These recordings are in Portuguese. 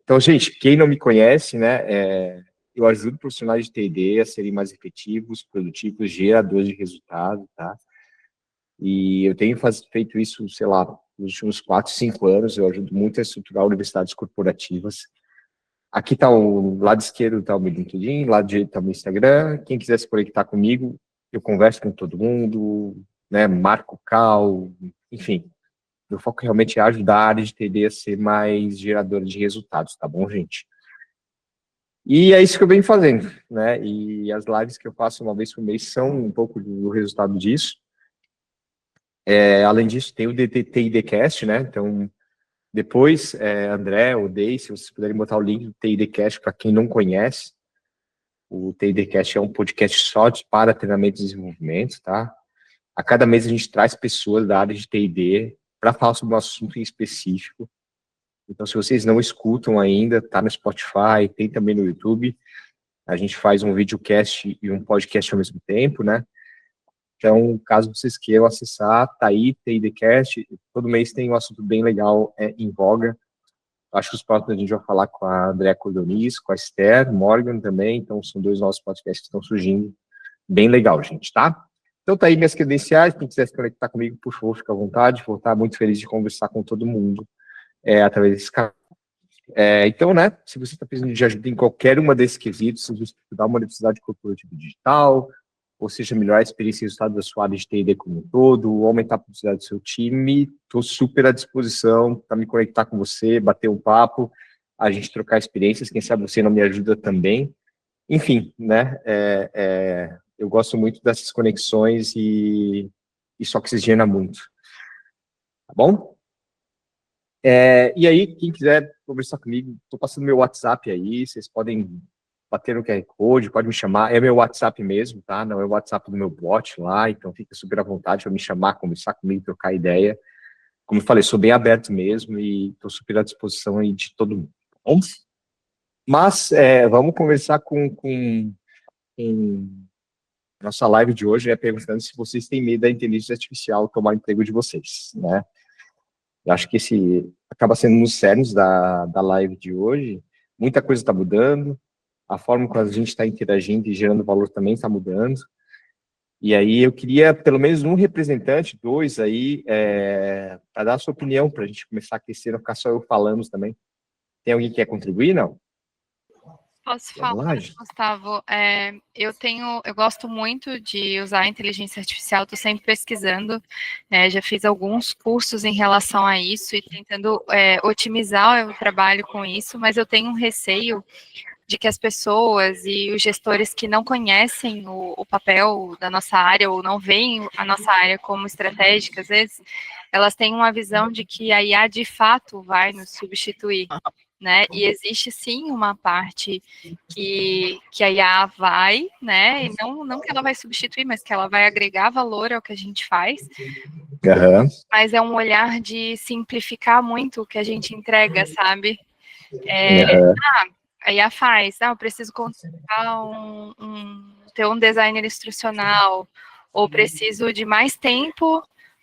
Então, gente, quem não me conhece, né, eu ajudo profissionais de T&D a serem mais efetivos, produtivos, geradores de resultado, tá? E eu tenho feito isso, sei lá, nos últimos 4, 5 anos, eu ajudo muito a estruturar universidades corporativas. Aqui está o lado esquerdo, está o meu LinkedIn, lado direito está o meu Instagram. Quem quiser se conectar comigo, eu converso com todo mundo, né, marco call, enfim. Meu foco realmente é ajudar a área de TD a ser mais geradora de resultados, tá bom, gente? E é isso que eu venho fazendo, né? E as lives que eu faço uma vez por mês são um pouco do resultado disso. Além disso, tem o TIDcast, né? Então, depois, André ou Dei, se vocês puderem botar o link do TIDcast para quem não conhece. O TIDcast é um podcast só para treinamento e desenvolvimento, tá? A cada mês a gente traz pessoas da área de TD para falar sobre um assunto em específico. Então, se vocês não escutam ainda, tá no Spotify, tem também no YouTube. A gente faz um videocast e um podcast ao mesmo tempo, né? Então, caso vocês queiram acessar, tá aí, TIDcast. Todo mês tem um assunto bem legal em voga. Acho que os próximos a gente vai falar com a Andrea Cordonis, com a Esther Morgan também. Então, são 2 novos podcasts que estão surgindo. Bem legal, gente, tá? Então, tá aí minhas credenciais. Quem quiser se conectar comigo, por favor, fica à vontade. Vou estar muito feliz de conversar com todo mundo através desse canal. Então, né, se você está precisando de ajuda em qualquer uma desses quesitos, seja estudar uma universidade corporativa digital, ou seja, melhorar a experiência e resultado da sua área de T&D como um todo, ou aumentar a produtividade do seu time, estou super à disposição para me conectar com você, bater um papo, a gente trocar experiências, quem sabe você não me ajuda também. Enfim, né, eu gosto muito dessas conexões e isso oxigena muito. Tá bom? E aí, quem quiser conversar comigo, estou passando meu WhatsApp aí, vocês podem bater no QR Code, pode me chamar, é meu WhatsApp mesmo, tá? Não é o WhatsApp do meu bot lá, então fica super à vontade para me chamar, conversar comigo, trocar ideia. Como eu falei, sou bem aberto mesmo e estou super à disposição aí de todo mundo, tá bom? Mas vamos conversar com nossa live de hoje, perguntando se vocês têm medo da inteligência artificial tomar o emprego de vocês, né? Eu acho que esse acaba sendo um dos cernos da live de hoje. Muita coisa está mudando, a forma como a gente está interagindo e gerando valor também está mudando. E aí eu queria pelo menos um representante, 2 aí, para dar a sua opinião, para a gente começar a aquecer, não ficar só eu falando também. Tem alguém que quer contribuir, não? Posso Vamos falar, lá, gente. Gustavo? Eu gosto muito de usar a inteligência artificial, estou sempre pesquisando, já fiz alguns cursos em relação a isso e tentando otimizar o trabalho com isso, mas eu tenho um receio de que as pessoas e os gestores que não conhecem o papel da nossa área ou não veem a nossa área como estratégica, às vezes, elas têm uma visão de que a IA de fato vai nos substituir. Né? E existe sim uma parte que a IA vai, né? E não que ela vai substituir, mas que ela vai agregar valor ao que a gente faz. Uhum. Mas é um olhar de simplificar muito o que a gente entrega, sabe? A IA faz, eu preciso contratar ter um designer instrucional, ou preciso de mais tempo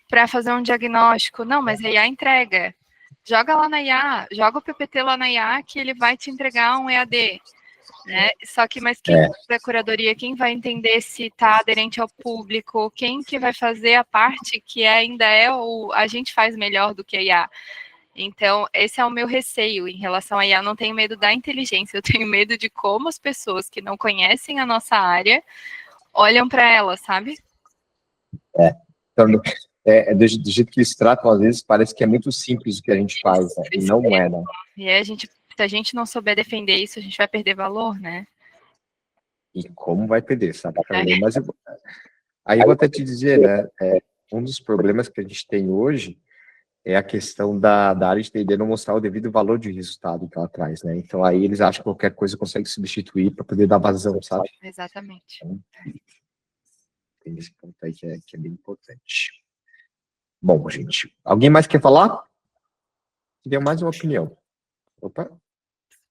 para fazer um diagnóstico. Não, mas a IA entrega. Joga lá na IA, joga o PPT lá na IA que ele vai te entregar um EAD. Né? Só que, mas quem vai fazer a curadoria, quem vai entender se está aderente ao público, quem que vai fazer a parte que ainda a gente faz melhor do que a IA. Então, esse é o meu receio em relação a IA. Eu não tenho medo da inteligência, eu tenho medo de como as pessoas que não conhecem a nossa área olham para ela, sabe? Então, do jeito que eles tratam, às vezes, parece que é muito simples o que a gente faz, né? E não é, né? E aí se a gente não souber defender isso, a gente vai perder valor, né? E como vai perder, sabe, Carolina? Mas aí eu vou até te dizer, né? Um dos problemas que a gente tem hoje é a questão da área de T&D não mostrar o devido valor de resultado que ela traz, né? Então aí eles acham que qualquer coisa consegue substituir para poder dar vazão, sabe? Exatamente. Então, tem esse ponto aí que é bem importante. Bom, gente, alguém mais quer falar? Queria mais uma opinião. Opa.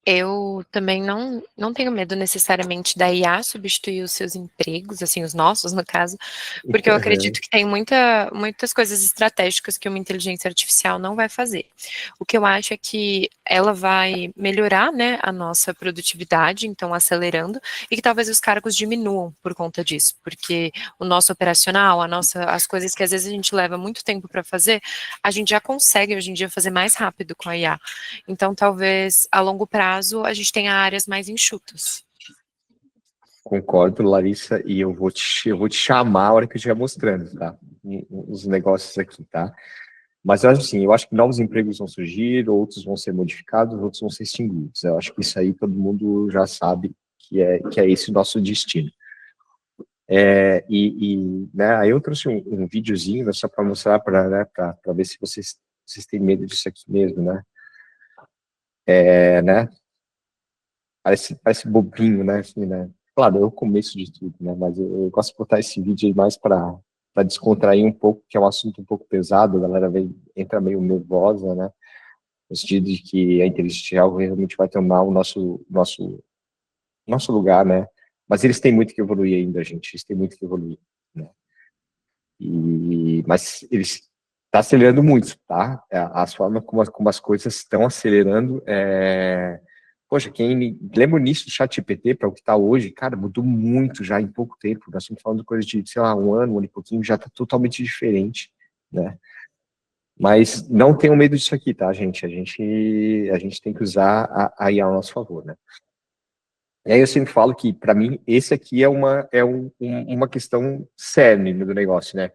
Eu também não tenho medo necessariamente da IA substituir os seus empregos, assim, os nossos, no caso, porque eu acredito que tem muitas coisas estratégicas que uma inteligência artificial não vai fazer. O que eu acho é que ela vai melhorar, né, a nossa produtividade, então acelerando, e que talvez os cargos diminuam por conta disso, porque o nosso operacional, as coisas que às vezes a gente leva muito tempo para fazer, a gente já consegue hoje em dia fazer mais rápido com a IA. Então, talvez a longo prazo a gente tenha áreas mais enxutas. Concordo, Larissa, e eu vou te chamar a hora que eu estiver mostrando, tá? Os negócios aqui, tá? Mas eu acho assim, eu acho que novos empregos vão surgir, outros vão ser modificados, outros vão ser extinguidos. Eu acho que isso aí todo mundo já sabe que é esse o nosso destino. Né, aí eu trouxe um videozinho, né, só para mostrar, para ver se vocês têm medo disso aqui mesmo, né? Né? Parece bobinho, né? Assim, né? Claro, é o começo de tudo, né? Mas eu gosto de botar esse vídeo aí mais para descontrair um pouco, que é um assunto um pouco pesado, a galera entra meio nervosa, né? No sentido de que a inteligência artificial realmente vai tomar o nosso lugar, né? Mas eles têm muito que evoluir ainda, gente. Eles têm muito que evoluir, né? Mas eles tá acelerando muito, tá? As formas como as coisas estão acelerando. Poxa, quem lembra o início do ChatGPT para o que está hoje, cara, mudou muito já em pouco tempo. Nós estamos falando de coisa de, sei lá, um ano e pouquinho, já está totalmente diferente, né? Mas não tenham medo disso aqui, tá, gente? A gente tem que usar a IA ao nosso favor, né? E aí eu sempre falo que, para mim, esse aqui é uma questão cerne do negócio, né?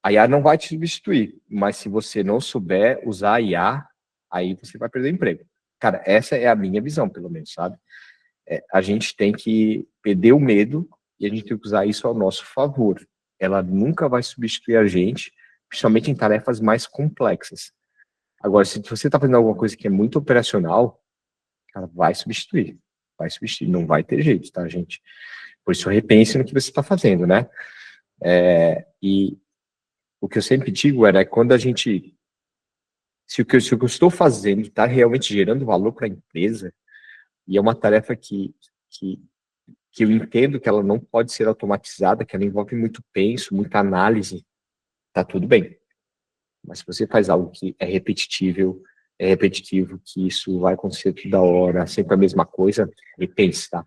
A IA não vai te substituir, mas se você não souber usar a IA, aí você vai perder o emprego. Cara, essa é a minha visão, pelo menos, sabe? A gente tem que perder o medo e a gente tem que usar isso ao nosso favor. Ela nunca vai substituir a gente, principalmente em tarefas mais complexas. Agora, se você está fazendo alguma coisa que é muito operacional, cara, vai substituir. Vai substituir, não vai ter jeito, tá, gente? Por isso, repense no que você está fazendo, né? E o que eu sempre digo quando a gente... Se o que eu estou fazendo está realmente gerando valor para a empresa, e é uma tarefa que eu entendo que ela não pode ser automatizada, que ela envolve muito penso, muita análise, tá tudo bem. Mas se você faz algo que é repetitivo, que isso vai acontecer toda hora, sempre a mesma coisa, repense, tá?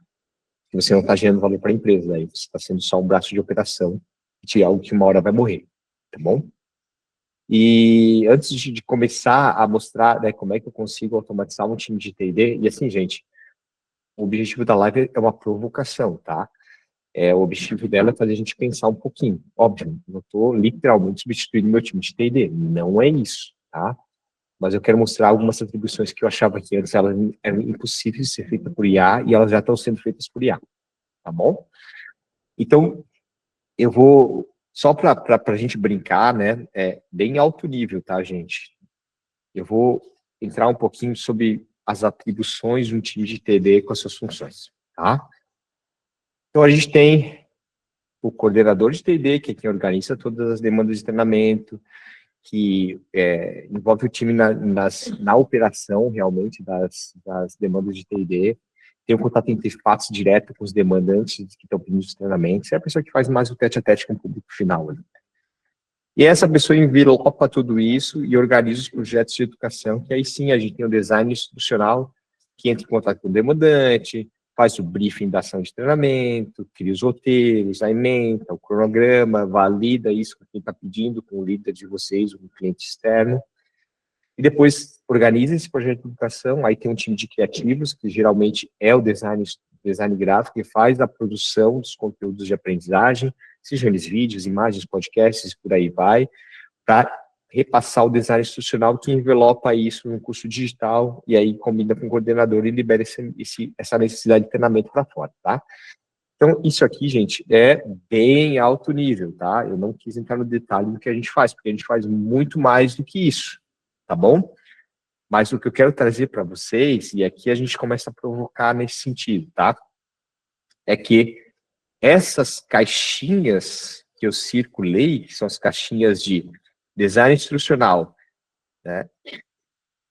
Que você não está gerando valor para a empresa, aí você está sendo só um braço de operação de algo que uma hora vai morrer, tá bom? E antes de começar a mostrar, né, como é que eu consigo automatizar um time de T&D, e assim, gente, o objetivo da live é uma provocação, tá? O objetivo dela é fazer a gente pensar um pouquinho. Óbvio, não estou literalmente substituindo meu time de T&D, não é isso, tá? Mas eu quero mostrar algumas atribuições que eu achava que antes elas eram impossíveis de ser feitas por IA e elas já estão sendo feitas por IA, tá bom? Então, eu vou, só para a gente brincar, né, bem alto nível, tá, gente? Eu vou entrar um pouquinho sobre as atribuições de um time de TD com as suas funções, tá? Então, a gente tem o coordenador de TD, que é quem organiza todas as demandas de treinamento, que envolve o time na operação, realmente, das demandas de TD. Tem um contato entre fatos direto com os demandantes que estão pedindo os treinamentos. É a pessoa que faz mais o tete-a-tete com o público final. Né? E essa pessoa envelopa tudo isso e organiza os projetos de educação, que aí sim a gente tem o design institucional, que entra em contato com o demandante, faz o briefing da ação de treinamento, cria os roteiros, aimenta o cronograma, valida isso com quem está pedindo, com o líder de vocês, um cliente externo, e depois organiza esse projeto de educação, aí tem um time de criativos, que geralmente é o design gráfico, que faz a produção dos conteúdos de aprendizagem, sejam eles vídeos, imagens, podcasts, por aí vai, para repassar o design institucional que envelopa isso no curso digital e aí combina com o coordenador e libera essa necessidade de treinamento para fora, tá? Então, isso aqui, gente, é bem alto nível, tá? Eu não quis entrar no detalhe do que a gente faz, porque a gente faz muito mais do que isso, tá bom? Mas o que eu quero trazer para vocês, e aqui a gente começa a provocar nesse sentido, tá? É que essas caixinhas que eu circulei, que são as caixinhas de design instrucional, né?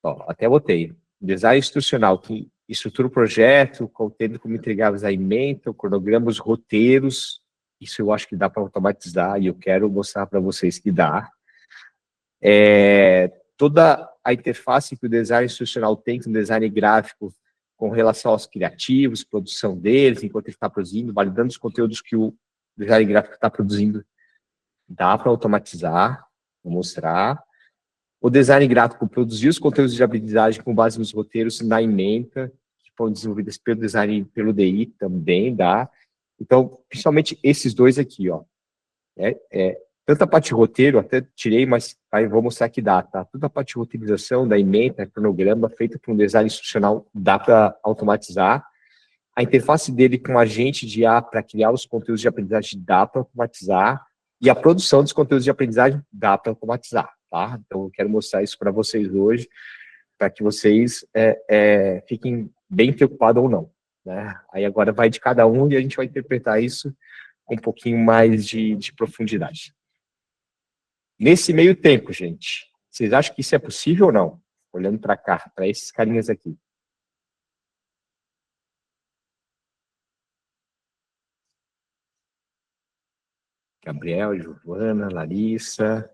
Ó, até botei. Design instrucional, que estrutura o projeto, contendo como entregáveis a ementa, o cronograma, os roteiros. Isso eu acho que dá para automatizar e eu quero mostrar para vocês que dá. toda a interface que o design institucional tem com o design gráfico com relação aos criativos, produção deles, enquanto ele está produzindo, validando os conteúdos que o design gráfico está produzindo, dá para automatizar, vou mostrar. O design gráfico produzir os conteúdos de aprendizagem com base nos roteiros na ementa, que foram desenvolvidos pelo design e pelo DI, também dá. Então, principalmente esses dois aqui, ó. Tanto a parte de roteiro, até tirei, mas aí vou mostrar que dá, tá? Toda a parte de roteirização da ementa, cronograma, feita por um design institucional, dá para automatizar. A interface dele com o agente de IA para criar os conteúdos de aprendizagem dá para automatizar. E a produção dos conteúdos de aprendizagem dá para automatizar, tá? Então, eu quero mostrar isso para vocês hoje, para que vocês fiquem bem preocupados ou não, né? Aí agora vai de cada um e a gente vai interpretar isso com um pouquinho mais de profundidade. Nesse meio tempo, gente, vocês acham que isso é possível ou não? Olhando para cá, para esses carinhas aqui. Gabriel, Giovana, Larissa.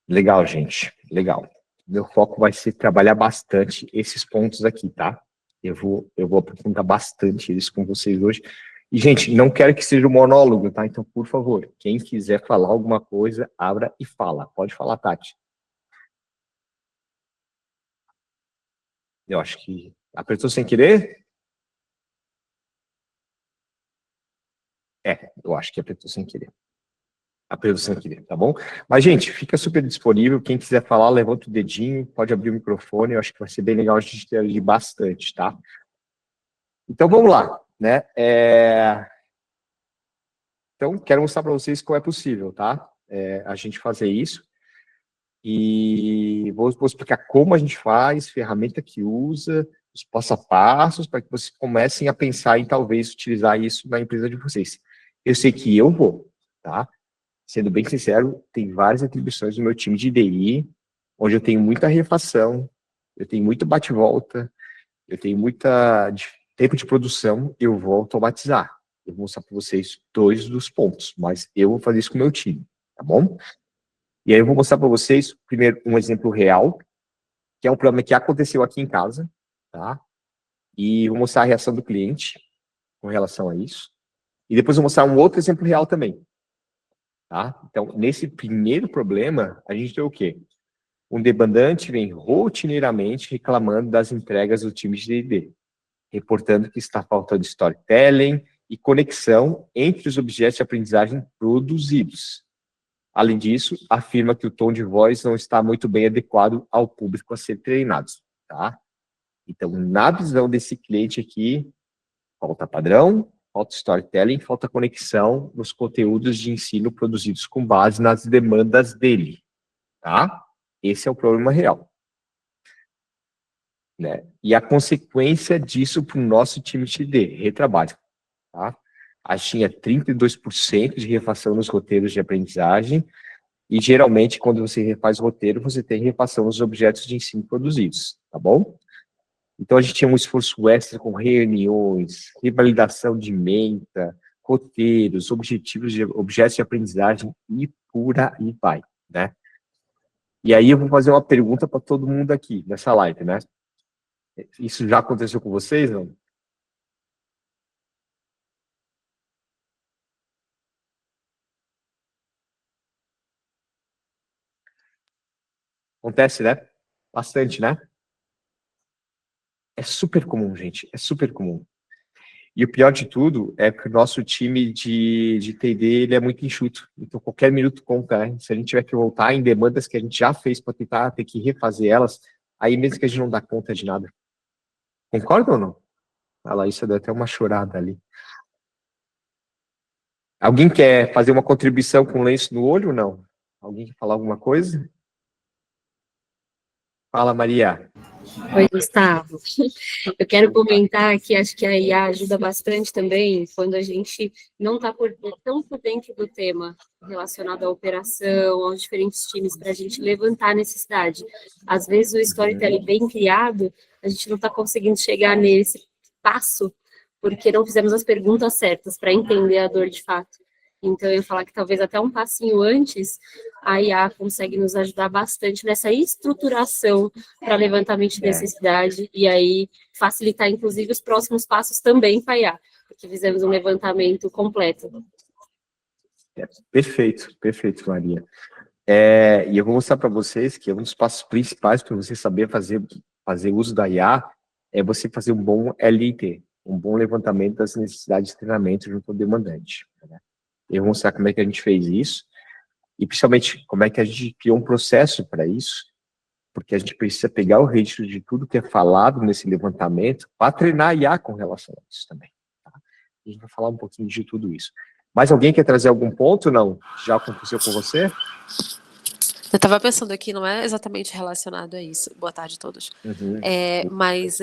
Legal, gente, legal. Meu foco vai ser trabalhar bastante esses pontos aqui, tá? Eu vou aprofundar bastante isso com vocês hoje. E, gente, não quero que seja um monólogo, tá? Então, por favor, quem quiser falar alguma coisa, abra e fala. Pode falar, Tati. Eu acho que apertou sem querer? Eu acho que apertou sem querer. Apertou sem querer, tá bom? Mas, gente, fica super disponível. Quem quiser falar, levanta o dedinho, pode abrir o microfone. Eu acho que vai ser bem legal a gente interagir bastante, tá? Então, vamos lá, né? Então, quero mostrar para vocês como é possível, tá? A gente fazer isso. E vou explicar como a gente faz, ferramenta que usa, os passo a passos, para que vocês comecem a pensar em talvez utilizar isso na empresa de vocês. Eu sei que eu vou, tá? Sendo bem sincero, tem várias atribuições no meu time de DI, onde eu tenho muita refação, eu tenho muito bate-volta, eu tenho muita tempo de produção, eu vou automatizar. Eu vou mostrar para vocês 2 dos pontos, mas eu vou fazer isso com o meu time, tá bom? E aí eu vou mostrar para vocês, primeiro, um exemplo real, que é um problema que aconteceu aqui em casa, tá? E vou mostrar a reação do cliente com relação a isso. E depois vou mostrar um outro exemplo real também, tá? Então, nesse primeiro problema, a gente tem o quê? Um demandante vem rotineiramente reclamando das entregas do time de D&D, reportando que está faltando storytelling e conexão entre os objetos de aprendizagem produzidos. Além disso, afirma que o tom de voz não está muito bem adequado ao público a ser treinado, tá? Então, na visão desse cliente aqui, falta padrão, falta storytelling, falta conexão nos conteúdos de ensino produzidos com base nas demandas dele, tá? Esse é o problema real, né? E a consequência disso para o nosso time de retrabalho, tá? A gente tinha 32% de refação nos roteiros de aprendizagem, e geralmente, quando você refaz o roteiro, você tem refação nos objetos de ensino produzidos, tá bom? Então, a gente tinha um esforço extra com reuniões, revalidação de ementa, roteiros, objetos de aprendizagem, e por aí vai, né? E aí, eu vou fazer uma pergunta para todo mundo aqui, nessa live, né? Isso já aconteceu com vocês, não? Acontece, né? Bastante, né? É super comum, gente, é super comum. E o pior de tudo é que o nosso time de T&D, ele é muito enxuto. Então, qualquer minuto conta, né? Se a gente tiver que voltar em demandas que a gente já fez para tentar ter que refazer elas, aí mesmo que a gente não dá conta de nada. Concorda ou não? A Laísa deu até uma chorada ali. Alguém quer fazer uma contribuição com lenço no olho ou não? Alguém quer falar alguma coisa? Fala, Maria. Oi, Gustavo. Eu quero comentar que acho que a IA ajuda bastante também quando a gente não está tão por dentro do tema relacionado à operação, aos diferentes times, para a gente levantar a necessidade. Às vezes o storytelling bem criado, a gente não está conseguindo chegar nesse passo porque não fizemos as perguntas certas para entender a dor de fato. Então, eu ia falar que talvez até um passinho antes, a IA consegue nos ajudar bastante nessa estruturação para levantamento de necessidade, e aí facilitar, inclusive, os próximos passos também para a IA, porque fizemos um levantamento completo. Perfeito, perfeito, Maria. E eu vou mostrar para vocês que um dos passos principais para você saber fazer uso da IA é você fazer um bom LIT, um bom levantamento das necessidades de treinamento junto ao demandante. Né? Eu vou mostrar como é que a gente fez isso e, principalmente, como é que a gente criou um processo para isso, porque a gente precisa pegar o registro de tudo que é falado nesse levantamento para treinar a IA com relação a isso também. Tá? A gente vai falar um pouquinho de tudo isso. Mais alguém quer trazer algum ponto? Não? Já aconteceu com você? Eu estava pensando aqui, não é exatamente relacionado a isso. Boa tarde a todos. Mas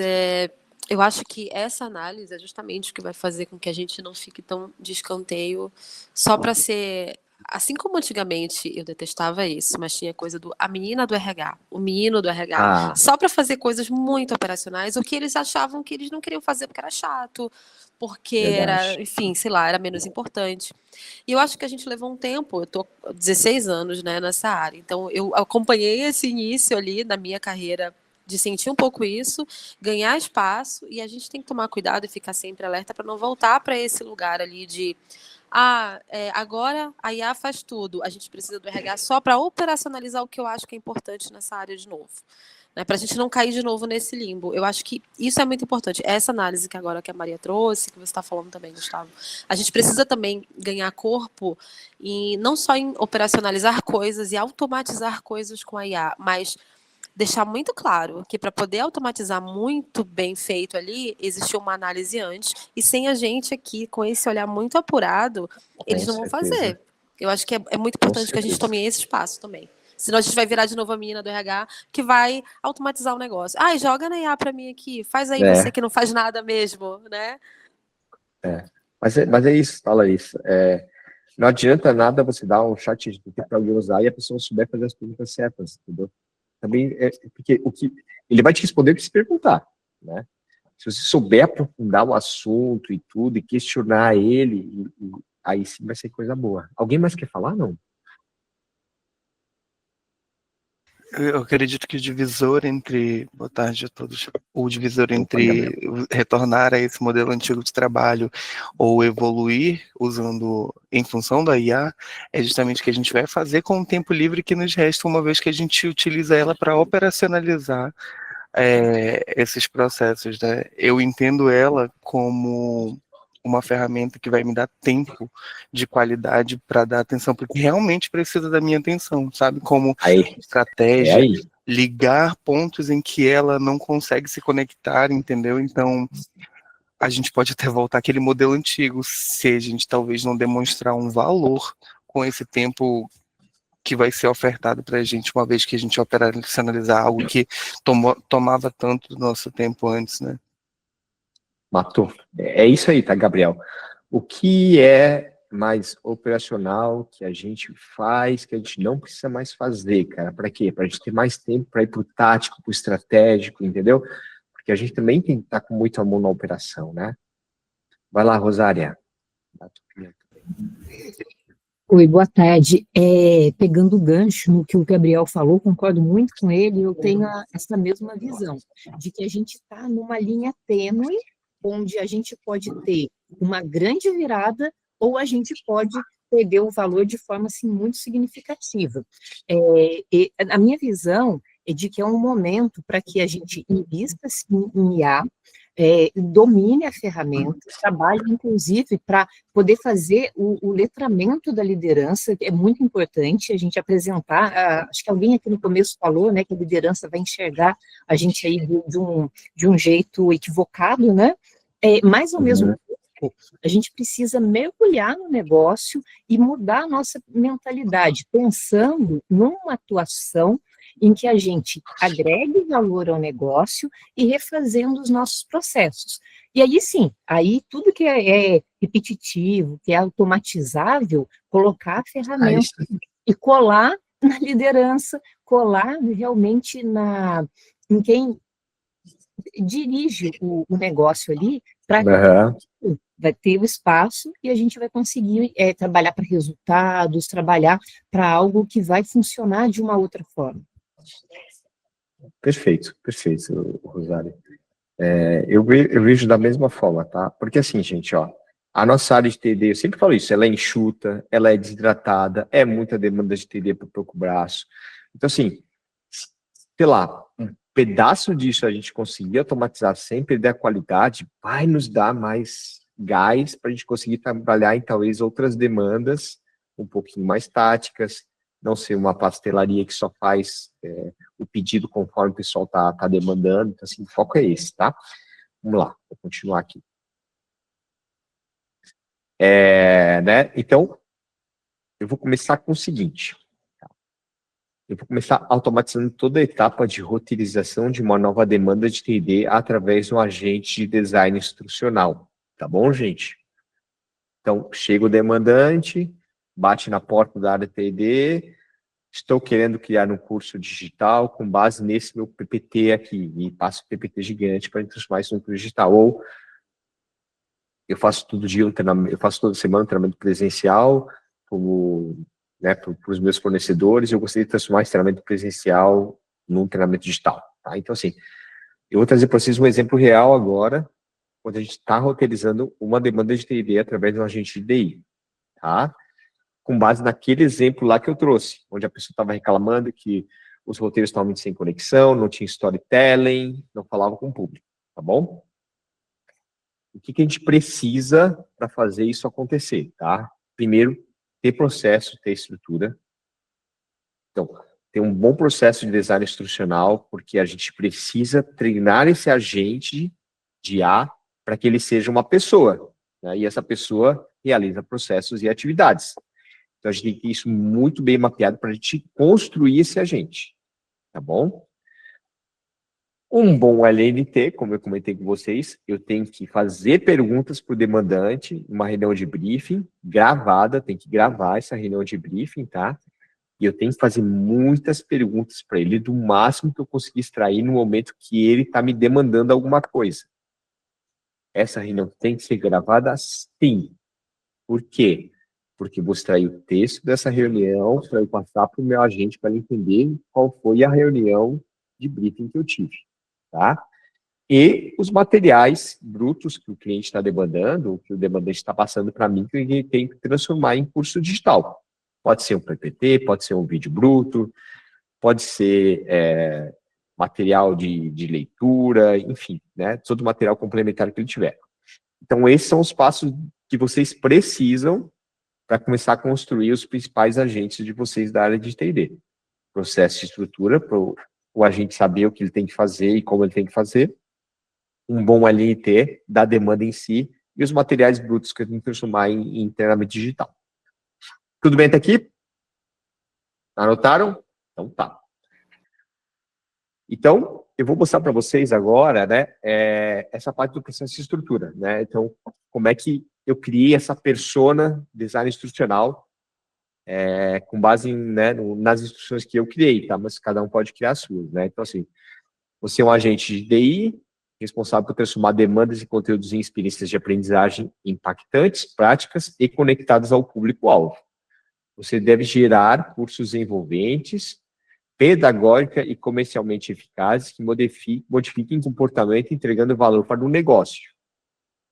eu acho que essa análise é justamente o que vai fazer com que a gente não fique tão de escanteio só para ser... Assim como antigamente eu detestava isso, mas tinha coisa a menina do RH, o menino do RH, só para fazer coisas muito operacionais, o que eles achavam que eles não queriam fazer porque era chato, porque era, enfim, sei lá, era menos importante. E eu acho que a gente levou um tempo, eu estou 16 anos, né, nessa área, então eu acompanhei esse início ali da minha carreira de sentir um pouco isso, ganhar espaço, e a gente tem que tomar cuidado e ficar sempre alerta para não voltar para esse lugar ali de agora a IA faz tudo, a gente precisa do RH só para operacionalizar o que eu acho que é importante nessa área de novo. Né, para a gente não cair de novo nesse limbo. Eu acho que isso é muito importante. Essa análise que agora que a Maria trouxe, que você está falando também, Gustavo, a gente precisa também ganhar corpo e não só em operacionalizar coisas e automatizar coisas com a IA, mas deixar muito claro que para poder automatizar muito bem feito ali, existiu uma análise antes, e sem a gente aqui, com esse olhar muito apurado, eles não vão fazer. Eu acho que é muito importante que a gente tome esse espaço também. Senão a gente vai virar de novo a menina do RH que vai automatizar o negócio. Joga na IA para mim aqui, faz aí você que não faz nada mesmo, né? Mas é isso, fala isso. Não adianta nada você dar um chat para alguém usar e a pessoa não souber fazer as perguntas certas, entendeu? Também porque ele vai te responder o que se perguntar, né? Se você souber aprofundar o assunto e tudo, e questionar ele, aí sim vai ser coisa boa. Alguém mais quer falar, não? Eu acredito que o divisor entre, boa tarde a todos, o divisor entre retornar a esse modelo antigo de trabalho ou evoluir usando em função da IA é justamente o que a gente vai fazer com o tempo livre que nos resta, uma vez que a gente utiliza ela para operacionalizar esses processos, né? Eu entendo ela como uma ferramenta que vai me dar tempo de qualidade para dar atenção, porque realmente precisa da minha atenção, sabe? Como estratégia, ligar pontos em que ela não consegue se conectar, entendeu? Então, a gente pode até voltar àquele modelo antigo, se a gente talvez não demonstrar um valor com esse tempo que vai ser ofertado para a gente, uma vez que a gente operacionalizar algo que tomava tanto do nosso tempo antes, né? Matou. É isso aí, tá, Gabriel? O que é mais operacional que a gente faz, que a gente não precisa mais fazer, cara? Para quê? Para a gente ter mais tempo para ir para o tático, para o estratégico, entendeu? Porque a gente também tem que estar com muito amor na operação, né? Vai lá, Rosária. Oi, boa tarde. Pegando o gancho no que o Gabriel falou, concordo muito com ele, eu tenho essa mesma visão, de que a gente está numa linha tênue, onde a gente pode ter uma grande virada, ou a gente pode perder o valor de forma assim, muito significativa. A minha visão é de que é um momento para que a gente invista sim, em IA, domine a ferramenta, trabalhe, inclusive, para poder fazer o letramento da liderança, que é muito importante a gente apresentar, acho que alguém aqui no começo falou, né, que a liderança vai enxergar a gente aí de um jeito equivocado, né, mas ao mesmo tempo, a gente precisa mergulhar no negócio e mudar a nossa mentalidade, pensando numa atuação em que a gente agregue valor ao negócio e refazendo os nossos processos. E aí sim, aí tudo que é repetitivo, que é automatizável, colocar a ferramenta e colar na liderança, colar realmente em quem dirige o negócio ali para Aham. vai ter o espaço e a gente vai conseguir trabalhar para resultados, trabalhar para algo que vai funcionar de uma outra forma. Perfeito, perfeito, Rosário. Eu vejo da mesma forma, tá? Porque assim, gente, ó, a nossa área de TD, eu sempre falo isso, ela é enxuta, ela é desidratada, é muita demanda de TD para o pouco braço. Então, assim, sei lá, um pedaço disso a gente conseguir automatizar sem perder a qualidade, vai nos dar mais gás para a gente conseguir trabalhar em talvez outras demandas um pouquinho mais táticas, não ser uma pastelaria que só faz o pedido conforme o pessoal tá demandando. Então, assim, o foco é esse, tá? Vamos lá, vou continuar aqui. Né? Então, eu vou começar com o seguinte. Eu vou começar automatizando toda a etapa de roteirização de uma nova demanda de TD através de um agente de design instrucional. Tá bom, gente? Então, chega o demandante, bate na porta da área TD, estou querendo criar um curso digital com base nesse meu PPT aqui, e passo o PPT gigante para transformar isso no curso digital. Ou eu faço todo dia um treinamento, eu faço toda semana um treinamento presencial, como, né, para os meus fornecedores, eu gostaria de transformar esse treinamento presencial num treinamento digital, tá? Então, assim, eu vou trazer para vocês um exemplo real agora, quando a gente está roteirizando uma demanda de TD através de um agente de DI, tá? Com base naquele exemplo lá que eu trouxe, onde a pessoa estava reclamando que os roteiros estavam muito sem conexão, não tinha storytelling, não falava com o público, tá bom? O que a gente precisa para fazer isso acontecer, tá? Primeiro, ter processo, ter estrutura. Então, ter um bom processo de design instrucional, porque a gente precisa treinar esse agente de IA para que ele seja uma pessoa, né? E essa pessoa realiza processos e atividades. Então, a gente tem que ter isso muito bem mapeado para a gente construir esse agente, tá bom? Um bom LNT, como eu comentei com vocês, eu tenho que fazer perguntas para o demandante, uma reunião de briefing, gravada, tem que gravar essa reunião de briefing, tá? E eu tenho que fazer muitas perguntas para ele, do máximo que eu conseguir extrair no momento que ele está me demandando alguma coisa. Essa reunião tem que ser gravada sim. Por quê? Porque eu vou extrair o texto dessa reunião para eu passar para o meu agente para ele entender qual foi a reunião de briefing que eu tive, tá? E os materiais brutos que o cliente está demandando, que o demandante está passando para mim, que ele tem que transformar em curso digital. Pode ser um PPT, pode ser um vídeo bruto, pode ser material de leitura, enfim, né? Todo material complementar que ele tiver. Então, esses são os passos que vocês precisam para começar a construir os principais agentes de vocês da área de TD. Processo de estrutura, para o agente saber o que ele tem que fazer e como ele tem que fazer. Um bom LNT da demanda em si e os materiais brutos que eu tenho que transformar em treinamento digital. Tudo bem até aqui? Anotaram? Então tá. Então, eu vou mostrar para vocês agora, né, essa parte do processo de estrutura, né? Então, como é que eu criei essa persona design instrucional com base né, nas instruções que eu criei, tá? Mas cada um pode criar as suas, né? Então, assim, você é um agente de DI, responsável por transformar demandas e conteúdos em experiências de aprendizagem impactantes, práticas e conectadas ao público-alvo. Você deve gerar cursos envolventes, pedagógica e comercialmente eficazes que modifiquem comportamento, entregando valor para o negócio.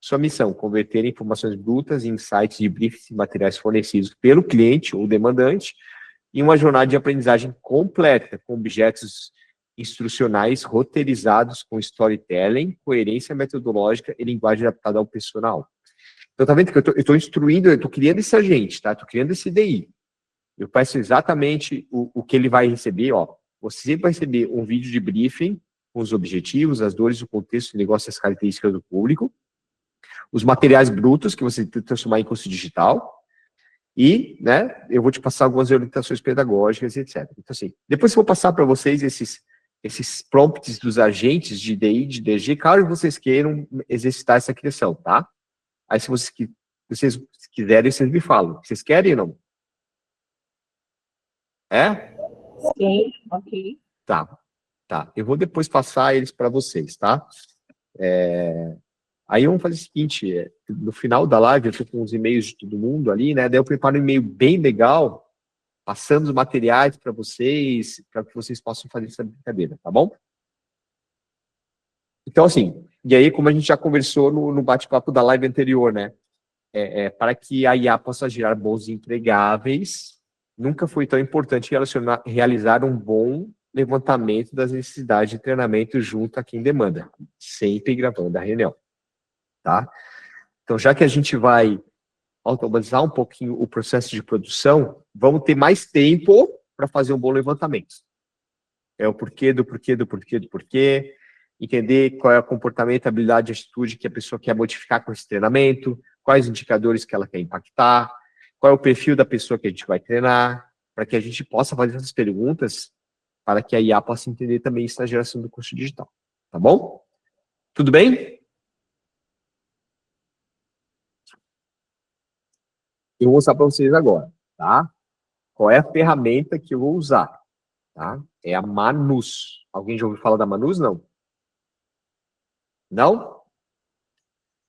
Sua missão, converter informações brutas em insights de briefs e materiais fornecidos pelo cliente ou demandante em uma jornada de aprendizagem completa, com objetos instrucionais roteirizados com storytelling, coerência metodológica e linguagem adaptada ao personal. Então, tá vendo que eu estou instruindo, eu estou criando esse agente, tá? Estou criando esse DI. Eu peço exatamente o que ele vai receber, ó. Você vai receber um vídeo de briefing com os objetivos, as dores, o contexto, o negócio e as características do público, os materiais brutos que você tem que transformar em curso digital, e, né, eu vou te passar algumas orientações pedagógicas, etc. Então, assim, depois eu vou passar para vocês esses prompts dos agentes de DI, de DG, caso vocês queiram exercitar essa criação, tá? Aí, se vocês quiserem, vocês me falam. Vocês querem ou não? É? Sim, ok. Tá. Tá, eu vou depois passar eles para vocês, tá? Aí vamos fazer o seguinte, no final da live eu tô com os e-mails de todo mundo ali, né? Daí eu preparo um e-mail bem legal, passando os materiais para que vocês possam fazer essa brincadeira, tá bom? Então, assim, e aí, como a gente já conversou no bate-papo da live anterior, né? Para que a IA possa gerar bons entregáveis, nunca foi tão importante realizar um bom levantamento das necessidades de treinamento junto a quem demanda, sempre gravando a reunião, tá? Então, já que a gente vai automatizar um pouquinho o processo de produção, vamos ter mais tempo para fazer um bom levantamento. É o porquê, do porquê, do porquê, do porquê, entender qual é o comportamento, a habilidade, a atitude que a pessoa quer modificar com esse treinamento, quais indicadores que ela quer impactar, qual é o perfil da pessoa que a gente vai treinar, para que a gente possa fazer essas perguntas, para que a IA possa entender também isso na geração do curso digital. Tá bom? Tudo bem? Eu vou mostrar para vocês agora, tá? Qual é a ferramenta que eu vou usar, tá? É a Manus. Alguém já ouviu falar da Manus, não? Não?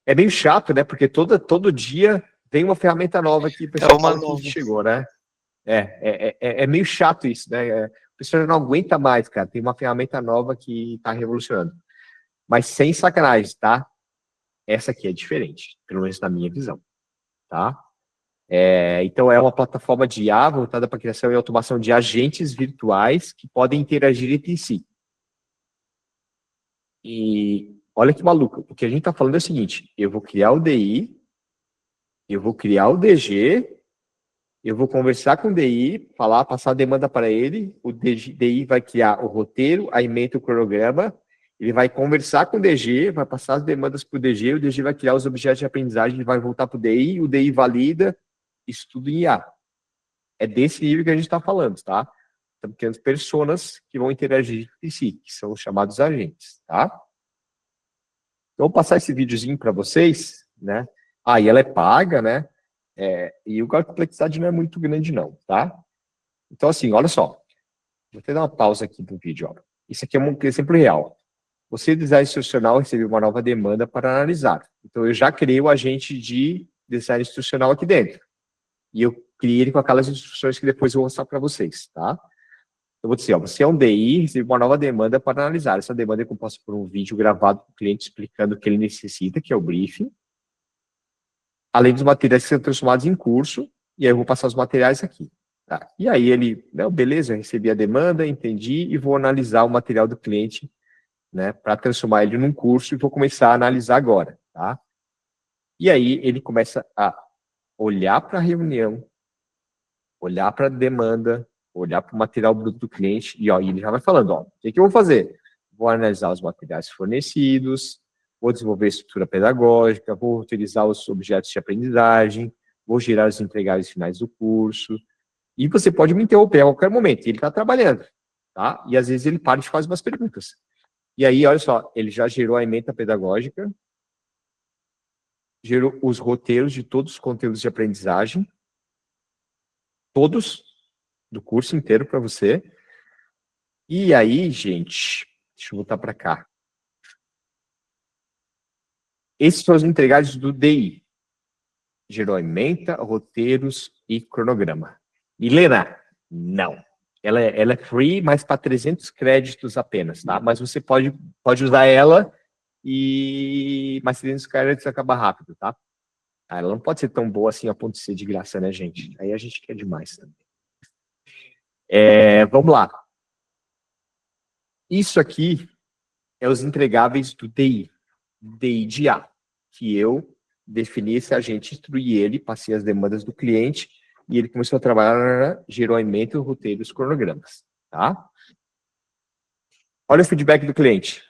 É meio chato, né? Porque todo dia tem uma ferramenta nova que o pessoal fala que chegou, né? É meio chato isso, né? O pessoal não aguenta mais, cara. Tem uma ferramenta nova que tá revolucionando. Mas sem sacanagem, tá? Essa aqui é diferente, pelo menos na minha visão, tá? Então, é uma plataforma de IA voltada para a criação e automação de agentes virtuais que podem interagir entre si. E olha que maluco, o que a gente está falando é o seguinte, eu vou criar o DI, eu vou criar o DG, eu vou conversar com o DI, passar a demanda para ele, o DI vai criar o roteiro, a emenda, o cronograma, ele vai conversar com o DG, vai passar as demandas para o DG vai criar os objetos de aprendizagem, ele vai voltar para o DI valida, isso tudo em IA. É desse nível que a gente está falando, tá? Estamos criando personas que vão interagir entre si, que são os chamados agentes, tá? Então, vou passar esse videozinho para vocês, né? E ela é paga, né? E a complexidade não é muito grande, não, tá? Então, assim, olha só. Vou até dar uma pausa aqui do vídeo, ó. Isso aqui é um exemplo real. Você, design institucional, recebeu uma nova demanda para analisar. Então, eu já criei o agente de design institucional aqui dentro. E eu criei ele com aquelas instruções que depois eu vou mostrar para vocês, tá? Eu vou dizer, ó, você é um DI, recebe uma nova demanda para analisar. Essa demanda é composta por um vídeo gravado com o cliente explicando o que ele necessita, que é o briefing, além dos materiais que são transformados em curso, e aí eu vou passar os materiais aqui. Tá? E aí ele, não, beleza, eu recebi a demanda, entendi, e vou analisar o material do cliente, né, para transformar ele num curso, e vou começar a analisar agora, tá? E aí ele começa a olhar para a reunião, olhar para a demanda, olhar para o material bruto do cliente, e ele já vai falando, o que eu vou fazer? Vou analisar os materiais fornecidos, vou desenvolver estrutura pedagógica, vou utilizar os objetos de aprendizagem, vou gerar os entregáveis finais do curso, e você pode me interromper a qualquer momento, ele está trabalhando, tá? E às vezes ele para e faz umas perguntas. E aí, olha só, ele já gerou a ementa pedagógica, gerou os roteiros de todos os conteúdos de aprendizagem, todos, do curso inteiro para você. E aí, gente, deixa eu voltar para cá. Esses são os entregáveis do DI. Gerou ementa, roteiros e cronograma. Milena, não. Ela é free, mas para 300 créditos apenas, tá? Mas você pode usar ela, mas 300 créditos acaba rápido, tá? Ela não pode ser tão boa assim a ponto de ser de graça, né, gente? Aí a gente quer demais também. Vamos lá. Isso aqui é os entregáveis do DI de A, que eu defini esse agente, instruí ele, passei as demandas do cliente, e ele começou a trabalhar, gerou ementa, roteiros, cronogramas, tá? Olha o feedback do cliente.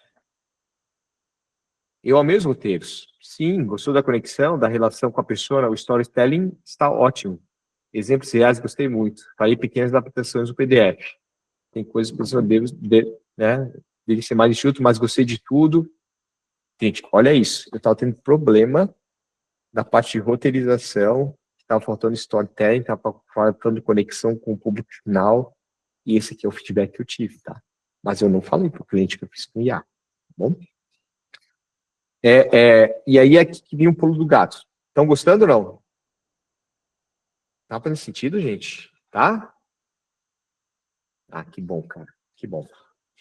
Eu amei os roteiros. Sim, gostou da conexão, da relação com a pessoa, o storytelling está ótimo. Exemplos reais, gostei muito. Falei pequenas adaptações do PDF. Tem coisas que você deve ser mais enxuto, mas gostei de tudo. Gente, olha isso. Eu estava tendo problema da parte de roteirização, estava faltando storytelling, estava faltando conexão com o público final, e esse aqui é o feedback que eu tive, tá? mas eu não falei para o cliente que eu fiz com IA, tá bom? E aí é aqui que vem o pulo do gato. Estão gostando ou não? Tá fazendo sentido, gente? Tá? Ah, que bom, cara. Que bom.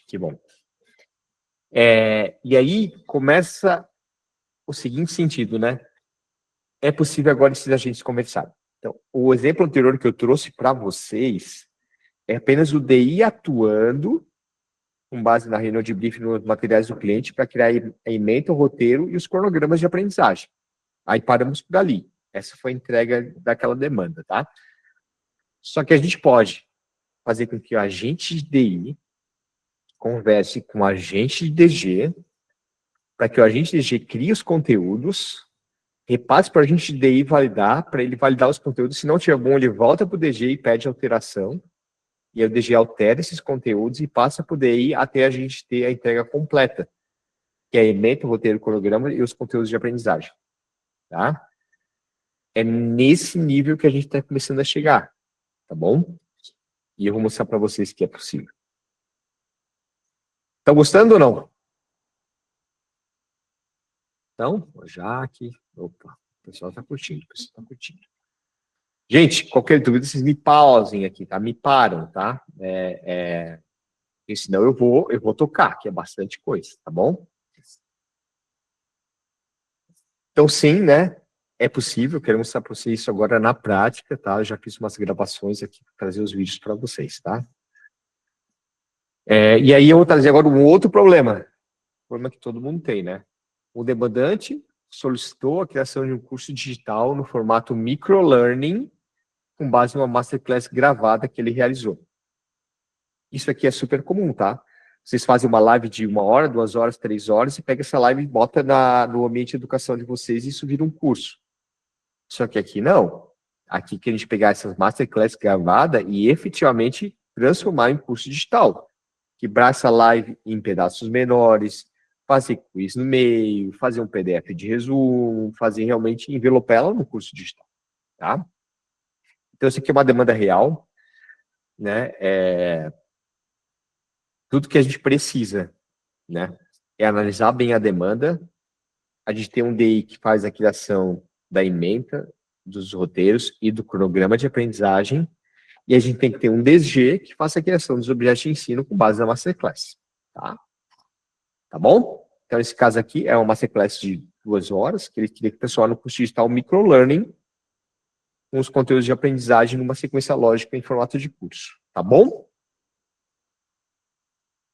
Que bom. E aí começa o seguinte sentido, né? É possível agora esses agentes conversarem. Então, o exemplo anterior que eu trouxe para vocês é apenas o DI atuando com base na reunião de briefing nos materiais do cliente para criar a ementa, o roteiro e os cronogramas de aprendizagem. Aí paramos por ali. Essa foi a entrega daquela demanda, tá? Só que a gente pode fazer com que o agente de DI converse com o agente de DG, para que o agente de DG crie os conteúdos, repasse para o agente de DI validar, para ele validar os conteúdos. Se não tiver bom, ele volta para o DG e pede alteração. E aí o DG altera esses conteúdos e passa para o DI até a gente ter a entrega completa, que é ementa, o roteiro, o cronograma e os conteúdos de aprendizagem. Tá? É nesse nível que a gente está começando a chegar. Tá bom? E eu vou mostrar para vocês que é possível. Estão gostando ou não? Então, já aqui. Opa, o pessoal está curtindo, Gente, qualquer dúvida, vocês me pausem aqui, tá? Me param, tá? Porque senão eu vou tocar, que é bastante coisa, tá bom? Então, sim, né? É possível, quero mostrar para vocês isso agora na prática, tá? Eu já fiz umas gravações aqui para trazer os vídeos para vocês, tá? E aí eu vou trazer agora um outro problema que todo mundo tem, né? O demandante solicitou a criação de um curso digital no formato microlearning, com base numa masterclass gravada que ele realizou. Isso aqui é super comum, tá? Vocês fazem uma live de 1 hora, 2 horas, 3 horas, e pega essa live e bota no ambiente de educação de vocês, e isso vira um curso. Só que aqui não. Aqui que a gente pegar essas masterclass gravadas e efetivamente transformar em curso digital. Quebrar essa live em pedaços menores, fazer quiz no meio, fazer um PDF de resumo, fazer realmente envelopar ela no curso digital, tá? Então, isso aqui é uma demanda real, né? Tudo que a gente precisa, né? É analisar bem a demanda, a gente tem um DI que faz a criação da ementa, dos roteiros e do cronograma de aprendizagem, e a gente tem que ter um DG que faça a criação dos objetos de ensino com base na masterclass, tá? Tá bom? Então, esse caso aqui é uma masterclass de 2 horas, que ele queria que o pessoal no curso digital microlearning, com os conteúdos de aprendizagem numa sequência lógica em formato de curso, tá bom?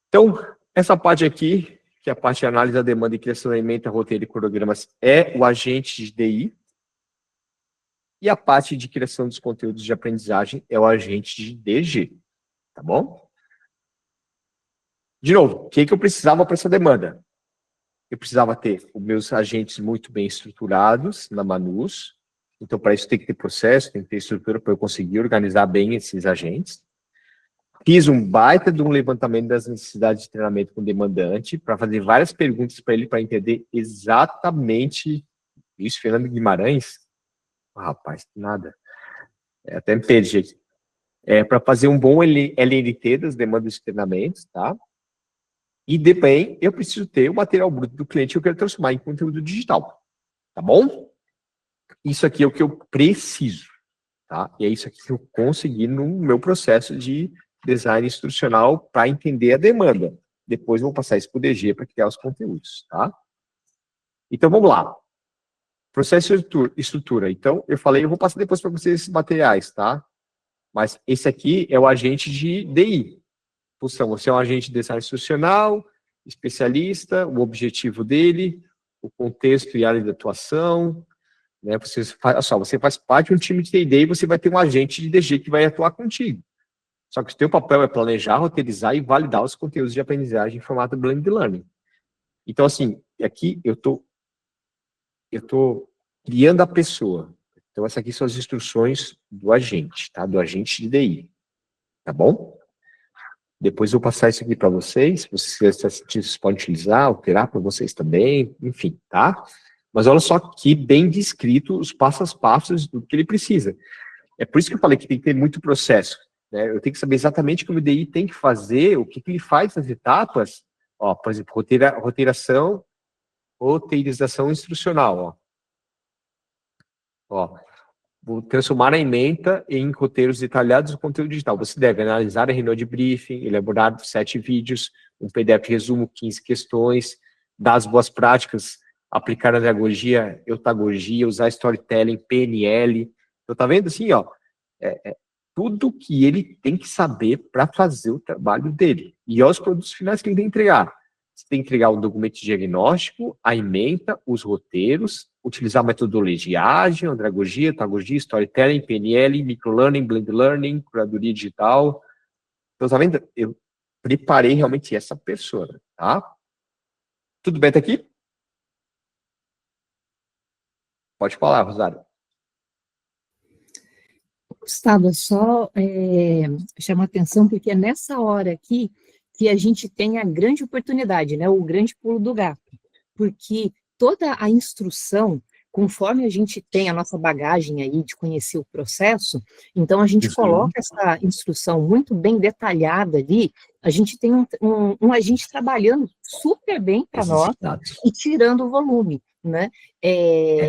Então, essa parte aqui, que é a parte de análise da demanda e criação da ementa, roteiro e cronogramas, é o agente de DI, e a parte de criação dos conteúdos de aprendizagem é o agente de DG, tá bom? De novo, o que eu precisava para essa demanda? Eu precisava ter os meus agentes muito bem estruturados na Manus. Então, para isso tem que ter processo, tem que ter estrutura para eu conseguir organizar bem esses agentes. Fiz um baita de um levantamento das necessidades de treinamento com o demandante para fazer várias perguntas para ele, para entender exatamente isso. Fernando Guimarães, rapaz, nada. Até me perdi aqui. Para fazer um bom LNT das demandas de treinamentos, tá? E também eu preciso ter o material bruto do cliente que eu quero transformar em conteúdo digital, tá bom? Isso aqui é o que eu preciso, tá? E é isso aqui que eu consegui no meu processo de design instrucional para entender a demanda. Depois eu vou passar isso para o DG para criar os conteúdos, tá? Então, vamos lá. Processo e estrutura. Então, eu falei, eu vou passar depois para vocês esses materiais, tá? Mas esse aqui é o agente de DI. Função, você é um agente de design instrucional, especialista, o objetivo dele, o contexto e área de atuação, né? Você faz parte de um time de TD e você vai ter um agente de DG que vai atuar contigo. Só que o teu papel é planejar, roteirizar e validar os conteúdos de aprendizagem em formato blended learning. Então, assim, aqui eu tô criando a pessoa. Então, essas aqui são as instruções do agente, tá? Do agente de DI. Tá bom? Depois eu vou passar isso aqui para vocês. Vocês podem utilizar, alterar para vocês também, enfim, tá? Mas olha só que bem descrito os passos a passos do que ele precisa. É por isso que eu falei que tem que ter muito processo. né? Eu tenho que saber exatamente o que o DI tem que fazer, o que ele faz nas etapas, ó, por exemplo, roteiração, roteirização instrucional, ó. Vou transformar a ementa em roteiros detalhados do conteúdo digital. Você deve analisar a reunião de briefing, elaborar 7 vídeos, um PDF resumo, 15 questões, dar as boas práticas, aplicar andragogia, eutagogia, usar storytelling, PNL. Então, tá vendo assim, ó, tudo que ele tem que saber para fazer o trabalho dele. E os produtos finais que ele tem que entregar. Você tem que entregar o documento de diagnóstico, a ementa, os roteiros, utilizar metodologia ágil, andragogia, eutagogia, storytelling, PNL, microlearning, blended learning, curadoria digital. Então, tá vendo? Eu preparei realmente essa pessoa, tá? Tudo bem até aqui? Pode falar, Rosário. Gustavo, só chama atenção, porque é nessa hora aqui que a gente tem a grande oportunidade, né, o grande pulo do gato, porque toda a instrução, conforme a gente tem a nossa bagagem aí de conhecer o processo, então a gente coloca essa instrução muito bem detalhada ali, a gente tem um agente trabalhando super bem para nós e tirando o volume, né?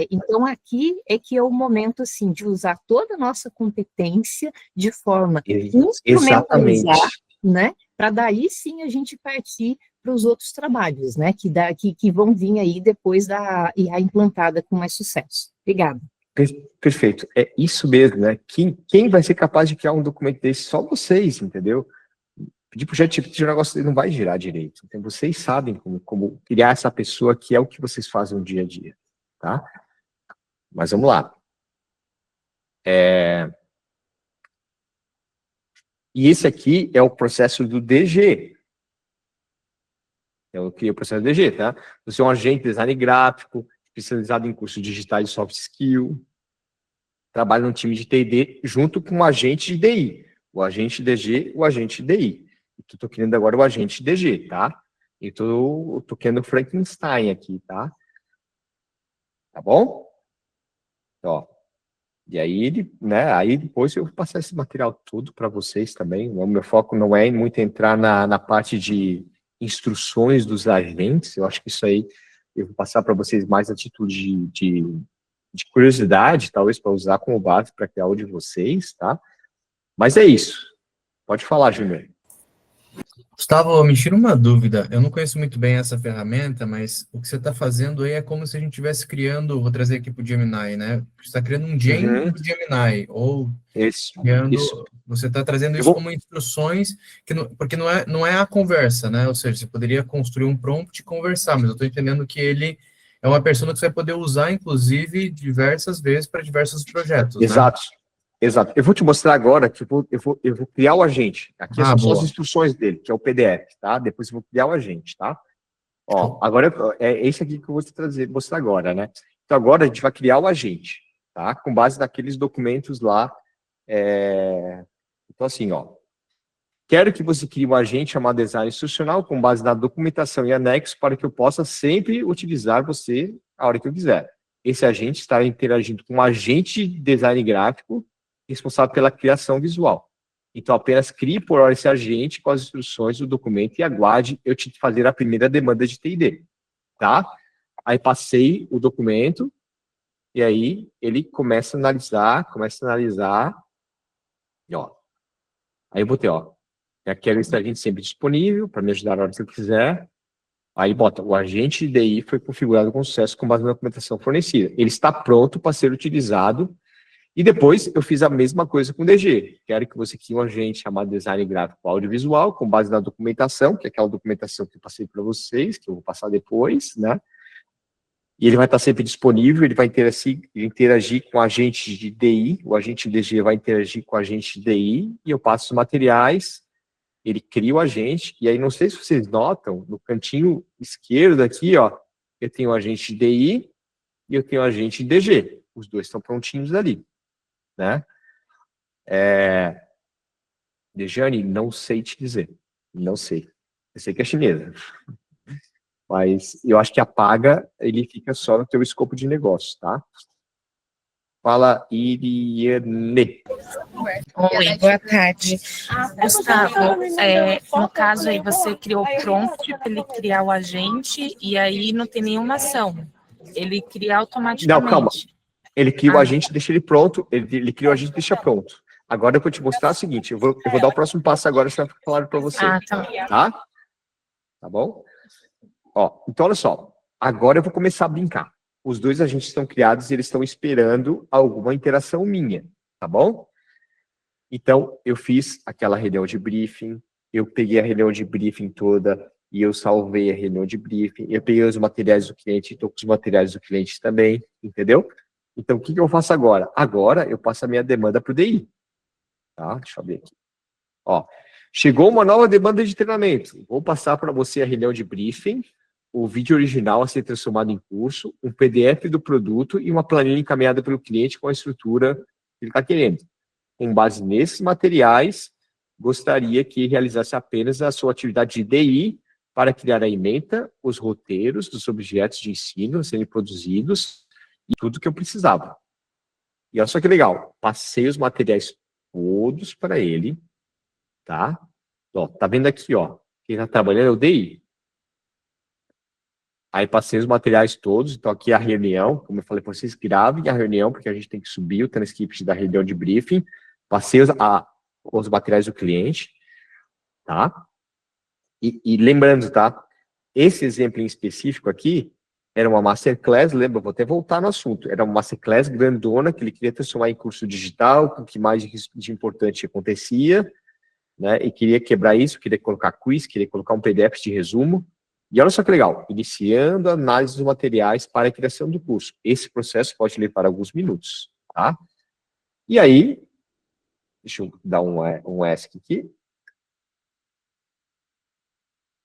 Então aqui é que é o momento assim de usar toda a nossa competência de forma instrumentalizar, né? Para daí sim a gente partir para os outros trabalhos, né? Que vão vir aí depois da IA implantada com mais sucesso. Obrigada. Perfeito, é isso mesmo, né? Quem vai ser capaz de criar um documento desse? Só vocês, entendeu? Pedir pro ChatGPT, o negócio dele não vai girar direito. Então, vocês sabem como criar essa pessoa, que é o que vocês fazem no dia a dia, tá? Mas vamos lá. E esse aqui é o processo do DG. Eu criei o processo do DG, tá? Você é um agente de design gráfico, especializado em cursos digitais de soft skill, trabalha num time de T&D junto com o agente de DI. O agente DG, o agente DI. Estou criando agora o agente DG, tá? Então, estou criando o Frankenstein aqui, tá? Tá bom? Ó. E aí, né, aí depois eu vou passar esse material todo para vocês também. O meu foco não é muito entrar na parte de instruções dos agentes, eu acho que isso aí eu vou passar para vocês mais atitude de curiosidade, talvez para usar como base para criar o de vocês, tá? Mas é isso. Pode falar, Júnior. Gustavo, me tira uma dúvida. Eu não conheço muito bem essa ferramenta, mas o que você está fazendo aí é como se a gente estivesse criando, vou trazer aqui para o Gemini, né? Você está criando um gen do Gemini, ou criando, você está trazendo isso como instruções, porque não é a conversa, né? Ou seja, você poderia construir um prompt e conversar, mas eu estou entendendo que ele é uma persona que você vai poder usar, inclusive, diversas vezes para diversos projetos, Exato. né? Exato. Eu vou te mostrar agora que eu vou criar o agente. Aqui são só as instruções dele, que é o PDF, tá? Depois eu vou criar o agente, tá? Ó, agora é esse aqui que eu vou te mostrar agora, né? Então agora a gente vai criar o agente, tá? Com base naqueles documentos lá. Então assim, ó. Quero que você crie um agente chamado design institucional com base na documentação e anexo para que eu possa sempre utilizar você a hora que eu quiser. Esse agente estará interagindo com um agente de design gráfico responsável pela criação visual. Então, apenas crie por hora esse agente com as instruções do documento e aguarde eu te fazer a primeira demanda de T&D, tá? Aí passei o documento e aí ele começa a analisar, e ó. Aí eu botei, ó, eu quero esse agente sempre disponível para me ajudar na hora que eu quiser. Aí bota, o agente de DI foi configurado com sucesso com base na documentação fornecida. Ele está pronto para ser utilizado. E depois eu fiz a mesma coisa com o DG. Quero que você crie um agente chamado Design Gráfico Audiovisual, com base na documentação, que é aquela documentação que eu passei para vocês, que eu vou passar depois, né? E ele vai estar sempre disponível, ele vai interagir com o agente de DI, o agente DG vai interagir com o agente de DI, e eu passo os materiais, ele cria o agente, e aí não sei se vocês notam, no cantinho esquerdo aqui, ó, eu tenho o agente de DI e eu tenho o agente de DG. Os dois estão prontinhos ali. Né? Dejane, não sei te dizer. Não sei. Eu sei que é chinesa. Mas eu acho que a paga, ele fica só no teu escopo de negócio, tá? Fala, Iriane. Oi, boa tarde. Gustavo, no caso aí você criou o prompt para ele criar o agente e aí não tem nenhuma ação. Ele cria automaticamente. Não, calma. Ele cria o agente, deixa ele pronto. Ele cria o agente e deixa pronto. Agora eu vou te mostrar o seguinte. Eu vou dar o próximo passo agora, se vai ficar claro para você. Tá? Tá bom? Ó, então, olha só. Agora eu vou começar a brincar. Os dois agentes estão criados e eles estão esperando alguma interação minha. Tá bom? Então, eu fiz aquela reunião de briefing. Eu peguei a reunião de briefing toda e eu salvei a reunião de briefing. Eu peguei os materiais do cliente e estou com os materiais do cliente também. Entendeu? Então, o que eu faço agora? Agora, eu passo a minha demanda para o DI. Tá? Deixa eu ver aqui. Ó, chegou uma nova demanda de treinamento. Vou passar para você a reunião de briefing, o vídeo original a ser transformado em curso, um PDF do produto e uma planilha encaminhada pelo cliente com a estrutura que ele está querendo. Com base nesses materiais, gostaria que realizasse apenas a sua atividade de DI para criar a ementa, os roteiros dos objetos de ensino a serem produzidos e tudo que eu precisava. E olha só que legal, passei os materiais todos para ele, tá? Ó, tá vendo aqui, ó, quem tá trabalhando é o DI. Aí passei os materiais todos, então aqui é a reunião, como eu falei para vocês, gravem a reunião, porque a gente tem que subir o transcript da reunião de briefing. Passei os materiais do cliente, tá? E lembrando, tá? Esse exemplo em específico aqui era uma masterclass, lembra? Vou até voltar no assunto. Era uma masterclass grandona que ele queria transformar em curso digital, com o que mais de importante acontecia, né? E queria quebrar isso, queria colocar quiz, queria colocar um PDF de resumo. E olha só que legal, iniciando a análise dos materiais para a criação do curso. Esse processo pode levar alguns minutos, tá? E aí, deixa eu dar um ESC aqui.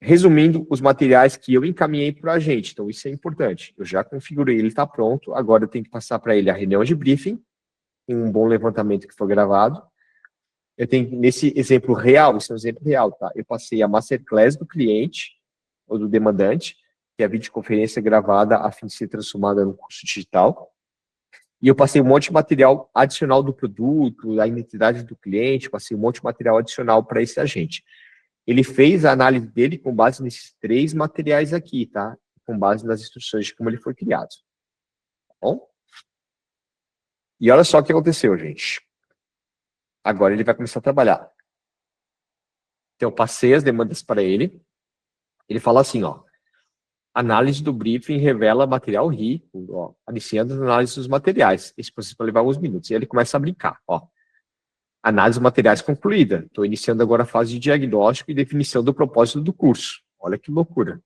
Resumindo, os materiais que eu encaminhei para a gente, então isso é importante. Eu já configurei, ele está pronto, agora eu tenho que passar para ele a reunião de briefing, um bom levantamento que foi gravado. Eu tenho, nesse exemplo real, esse é um exemplo real, tá? Eu passei a masterclass do cliente, ou do demandante, que é a videoconferência gravada a fim de ser transformada no curso digital. E eu passei um monte de material adicional do produto, a identidade do cliente, passei um monte de material adicional para esse agente. Ele fez a análise dele com base nesses 3 materiais aqui, tá? Com base nas instruções de como ele foi criado. Tá bom? E olha só o que aconteceu, gente. Agora ele vai começar a trabalhar. Então, eu passei as demandas para ele. Ele fala assim, ó. Análise do briefing revela material rico, ó. Iniciando a análise dos materiais. Esse processo vai levar alguns minutos. E aí ele começa a brincar, ó. Análise dos materiais concluída. Estou iniciando agora a fase de diagnóstico e definição do propósito do curso. Olha que loucura.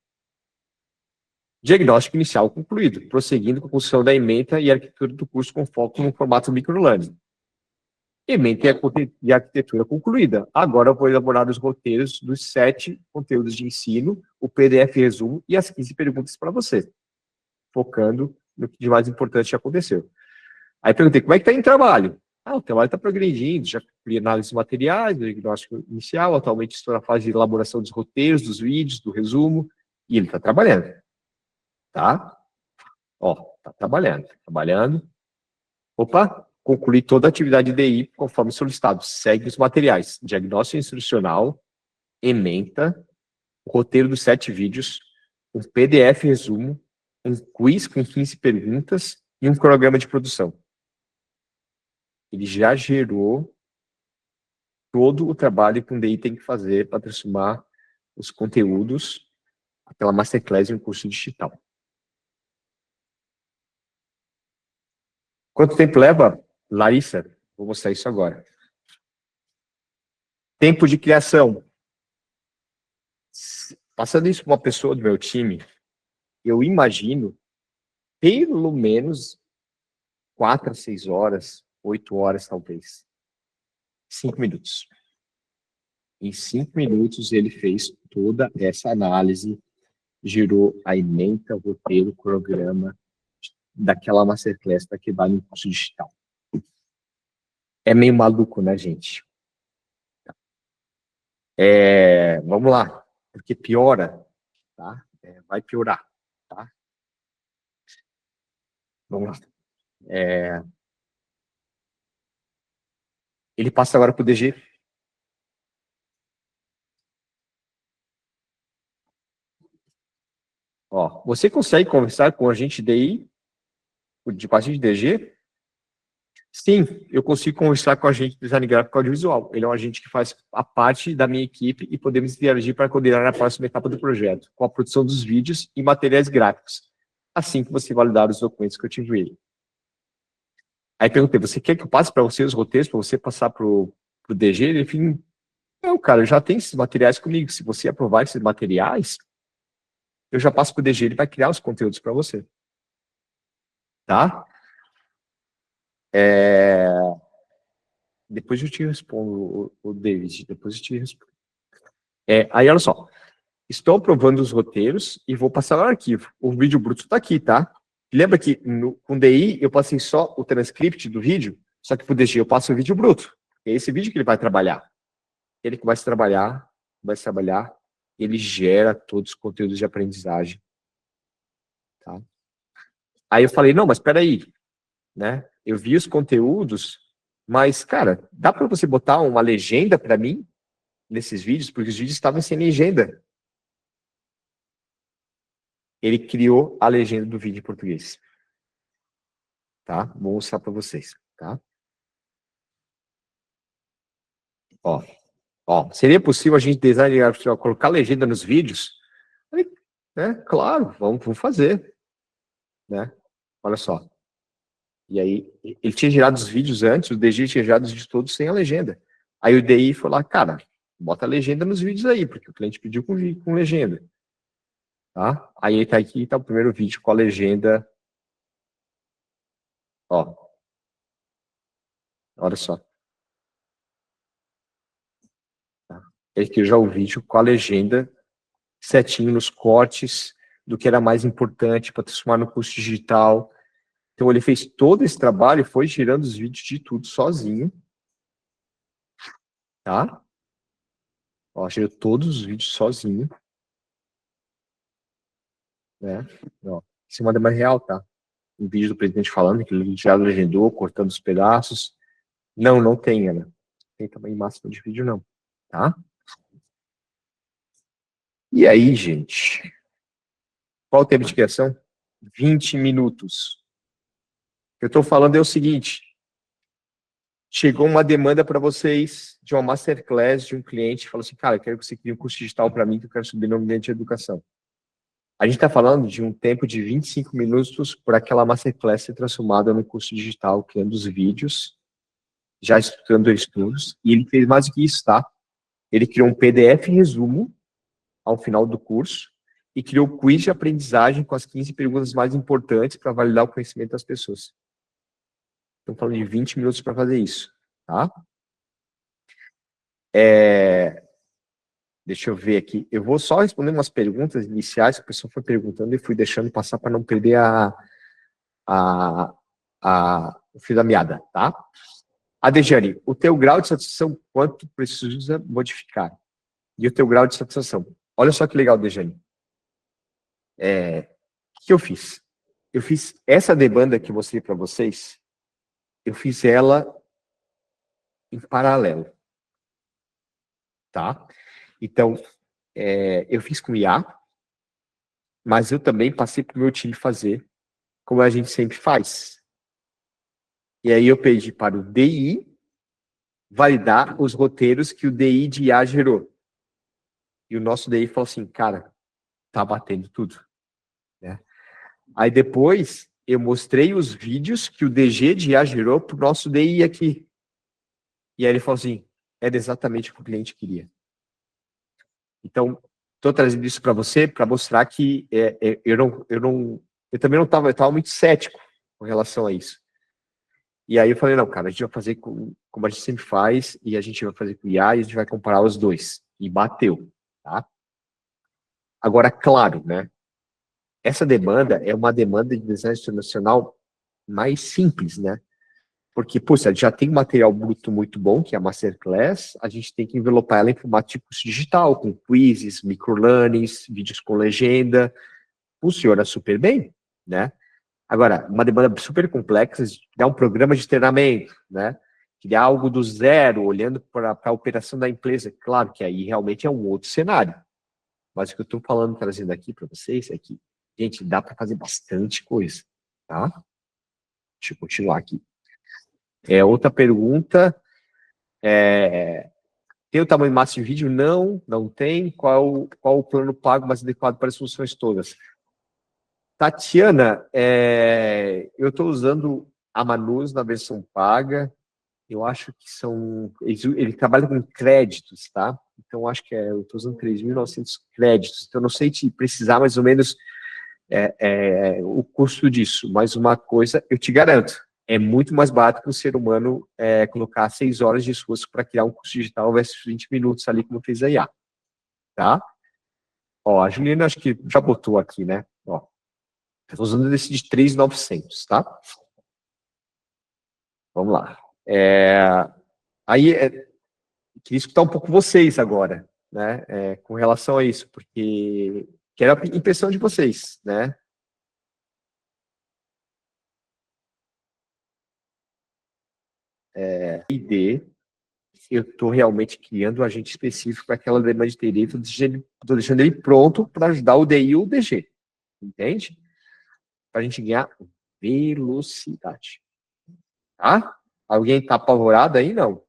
Diagnóstico inicial concluído. Prosseguindo com a construção da ementa e arquitetura do curso com foco no formato microlearning. Ementa e arquitetura concluída. Agora eu vou elaborar os roteiros dos 7 conteúdos de ensino, o PDF resumo e as 15 perguntas para você. Focando no que de mais importante aconteceu. Aí perguntei, como é que está em trabalho? O trabalho está progredindo, já cumpri análise de materiais, diagnóstico inicial, atualmente estou na fase de elaboração dos roteiros, dos vídeos, do resumo, e ele está trabalhando. Tá? Ó, está trabalhando. Opa! Concluir toda a atividade de DI conforme solicitado. Segue os materiais. Diagnóstico instrucional, ementa, roteiro dos 7 vídeos, um PDF resumo, um quiz com 15 perguntas e um cronograma de produção. Ele já gerou todo o trabalho que um DI tem que fazer para transformar os conteúdos, aquela masterclass em um curso digital. Quanto tempo leva? Larissa, vou mostrar isso agora. Tempo de criação. Passando isso para uma pessoa do meu time, eu imagino pelo menos 4 a 6 horas, 8 horas talvez. 5 minutos. Em 5 minutos ele fez toda essa análise, gerou a ementa, o roteiro, o programa daquela masterclass para que vale no curso digital. É meio maluco, né, gente? Vamos lá, porque piora, tá? Vai piorar, tá? Vamos lá. Ele passa agora para o DG. Ó, você consegue conversar com o agente DI, de parte de DG? Sim, eu consigo conversar com o agente de design gráfico audiovisual. Ele é um agente que faz a parte da minha equipe e podemos interagir para coordenar a próxima etapa do projeto, com a produção dos vídeos e materiais gráficos, assim que você validar os documentos que eu te enviei. Aí perguntei, você quer que eu passe para você os roteiros, para você passar para o DG? Ele falou, não, cara, eu já tenho esses materiais comigo. Se você aprovar esses materiais, eu já passo para o DG, ele vai criar os conteúdos para você. Tá? Depois eu te respondo, o David, depois eu te respondo. Aí, olha só. Estou aprovando os roteiros e vou passar no arquivo. O vídeo bruto está aqui, tá? Lembra que com DI eu passei só o transcript do vídeo, só que para o DG eu passo o vídeo bruto. É esse vídeo que ele vai trabalhar. Ele começa a trabalhar, ele gera todos os conteúdos de aprendizagem. Tá? Aí eu falei, não, mas espera aí, né? Eu vi os conteúdos, mas, cara, dá para você botar uma legenda para mim nesses vídeos? Porque os vídeos estavam sem legenda. Ele criou a legenda do vídeo em português. Tá? Vou mostrar para vocês, tá? Ó, seria possível a gente designer colocar legenda nos vídeos? Né? Claro, vamos fazer. Né? Olha só. E aí, ele tinha gerado os vídeos antes, o DG tinha gerado os vídeos todos sem a legenda. Aí o DI foi lá, cara, bota a legenda nos vídeos aí, porque o cliente pediu com legenda. Tá? Aí tá aqui, tá o primeiro vídeo com a legenda. Ó. Olha só. Tá? Aqui já o vídeo com a legenda certinho nos cortes do que era mais importante para transformar no curso digital. Então ele fez todo esse trabalho e foi gerando os vídeos de tudo sozinho. Tá? Ó, gerou todos os vídeos sozinho. Né? Ó, isso é uma demanda real, tá? Um vídeo do presidente falando que ele já legendou, cortando os pedaços. Não tem, Ana. Tem tamanho máximo de vídeo, não. Tá? E aí, gente? Qual o tempo de criação? 20 minutos. O que eu estou falando é o seguinte. Chegou uma demanda para vocês de uma masterclass de um cliente que falou assim, cara, eu quero que você crie um curso digital para mim que eu quero subir no ambiente de educação. A gente está falando de um tempo de 25 minutos por aquela masterclass ser transformada no curso digital, criando os vídeos, já estudando estudos, e ele fez mais do que isso, tá? Ele criou um PDF resumo ao final do curso e criou o quiz de aprendizagem com as 15 perguntas mais importantes para validar o conhecimento das pessoas. Estamos falando de 20 minutos para fazer isso, tá? Deixa eu ver aqui. Eu vou só responder umas perguntas iniciais que a pessoa foi perguntando e fui deixando passar para não perder o fio da meada, tá? A Dejane, o teu grau de satisfação, quanto precisa modificar? E o teu grau de satisfação? Olha só que legal, Dejane. O que eu fiz? Eu fiz essa demanda que eu mostrei para vocês, eu fiz ela em paralelo. Tá? Então, eu fiz com IA, mas eu também passei para o meu time fazer, como a gente sempre faz. E aí eu pedi para o DI validar os roteiros que o DI de IA gerou. E o nosso DI falou assim, cara, tá batendo tudo. Né? Aí depois eu mostrei os vídeos que o DG de IA gerou para o nosso DI aqui. E aí ele falou assim, era exatamente o que o cliente queria. Então, estou trazendo isso para você, para mostrar que eu também não estava, eu estava muito cético com relação a isso. E aí eu falei, não, cara, a gente vai fazer como a gente sempre faz, e a gente vai fazer com o IA, e a gente vai comparar os dois. E bateu, tá? Agora, claro, né? Essa demanda é uma demanda de design institucional mais simples, né? Porque, poxa, já tem material bruto muito bom, que é a Masterclass, a gente tem que envelopar ela em formato de curso digital, com quizzes, microlearnings, vídeos com legenda, funciona super bem, né? Agora, uma demanda super complexa, dá um programa de treinamento, né? criar algo do zero, olhando para a operação da empresa, claro que aí realmente é um outro cenário. Mas o que eu estou falando, trazendo aqui para vocês é que, gente, dá para fazer bastante coisa, tá? Deixa eu continuar aqui. Outra pergunta, tem o tamanho máximo de vídeo? Não, não tem. Qual o plano pago mais adequado para as funções todas? Tatiana, eu estou usando a Manus na versão paga. Eu acho que ele trabalha com créditos, tá? Então, acho que eu estou usando 3.900 créditos. Então, não sei te precisar mais ou menos o custo disso. Mas uma coisa, eu te garanto, é muito mais barato que um ser humano colocar 6 horas de esforço para criar um curso digital versus 20 minutos ali, como fez a IA. Tá? Ó, a Juliana acho que já botou aqui, né? Ó, estou usando esse de 3.900, tá? Vamos lá. Aí, queria escutar um pouco vocês agora, né, com relação a isso, porque quero a impressão de vocês, né? ID, eu estou realmente criando um agente específico para aquela demanda de TI, estou deixando ele pronto para ajudar o DI e o DG, entende? Para a gente ganhar velocidade, tá? Alguém está apavorado aí? Não.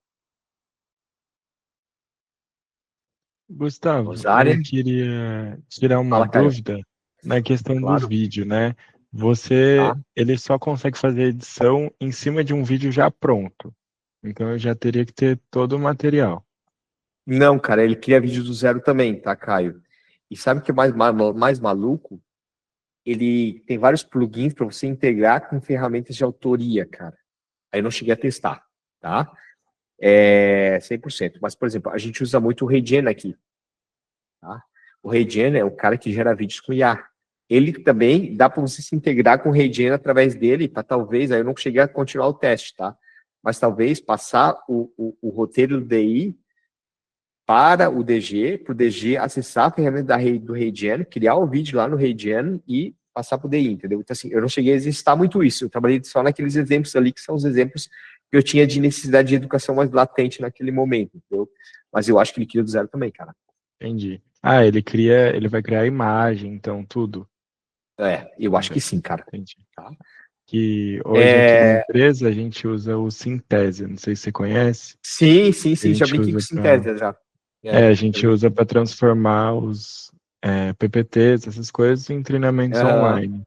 Gustavo, Rosário? eu queria tirar uma Fala, Caio. dúvida na questão Claro. do vídeo, né? Tá. Ele só consegue fazer edição em cima de um vídeo já pronto. Então eu já teria que ter todo o material. Não, cara, ele cria vídeo do zero também, tá, Caio? E sabe o que é mais maluco? Ele tem vários plugins para você integrar com ferramentas de autoria, cara. Aí eu não cheguei a testar, tá? 100%. Mas, por exemplo, a gente usa muito o Regen aqui, tá? O Regen é o cara que gera vídeos com IA. Ele também dá para você se integrar com o Regen através dele, para talvez, aí eu não cheguei a continuar o teste, tá? Mas talvez passar o roteiro do DI para o DG, para o DG acessar a ferramenta do Regen, criar um vídeo lá no Regen e passar para o DI, entendeu? Então, assim, eu não cheguei a exercitar muito isso, eu trabalhei só naqueles exemplos ali, que são os exemplos que eu tinha de necessidade de educação mais latente naquele momento, entendeu? Mas eu acho que ele cria do zero também, cara. Entendi. Ele vai criar imagem, então, tudo. Eu acho que sim, cara. Entendi. Tá? Que hoje aqui na empresa a gente usa o Synthesia, não sei se você conhece. Sim, já gente brinquei com usa Synthesia já. a gente usa para transformar os PPTs, essas coisas, em treinamentos online.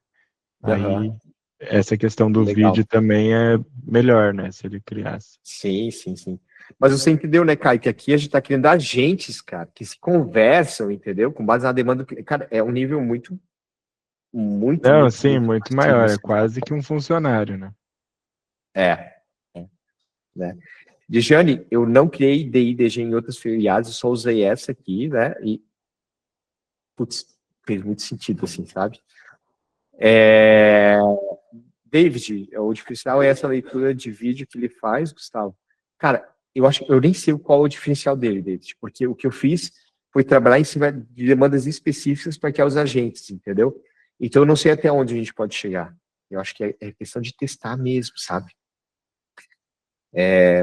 Aí, essa questão do Legal. vídeo também é melhor, né, se ele criasse. Sim. Mas você entendeu, né, Caio, que aqui a gente tá criando agentes, cara, que se conversam, entendeu? Com base na demanda do... Cara, é um nível muito Não, sim, muito maior, é assim. quase que um funcionário, né? Né? Dejane, eu não criei DI DG em outras filiadas, eu só usei essa aqui, né? E, putz, fez muito sentido, assim, sabe? David, o diferencial é essa leitura de vídeo que ele faz, Gustavo. Cara, eu nem sei qual é o diferencial dele, David, porque o que eu fiz foi trabalhar em cima de demandas específicas para criar os agentes, entendeu? Então, eu não sei até onde a gente pode chegar. Eu acho que é questão de testar mesmo, sabe?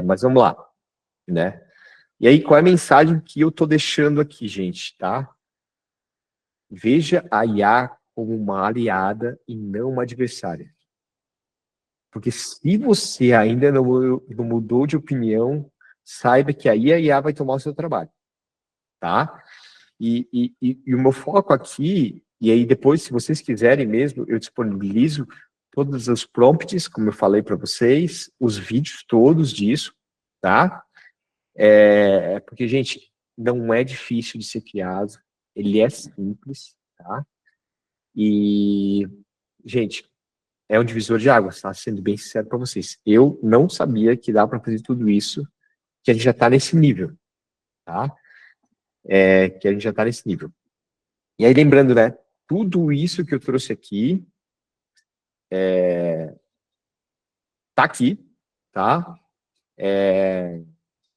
Mas vamos lá, né? E aí, qual é a mensagem que eu tô deixando aqui, gente, tá? Veja a IA como uma aliada e não uma adversária. Porque se você ainda não mudou de opinião, saiba que aí a IA vai tomar o seu trabalho, tá? E o meu foco aqui, e aí depois, se vocês quiserem mesmo, eu disponibilizo todos os prompts, como eu falei para vocês, os vídeos todos disso, tá? Porque, gente, não é difícil de ser criado, ele é simples, tá? E, gente, é um divisor de águas, tá? Sendo bem sincero para vocês. Eu não sabia que dá para fazer tudo isso, que a gente já está nesse nível, tá? Que a gente já está nesse nível. E aí, lembrando, né? Tudo isso que eu trouxe aqui tá aqui, tá?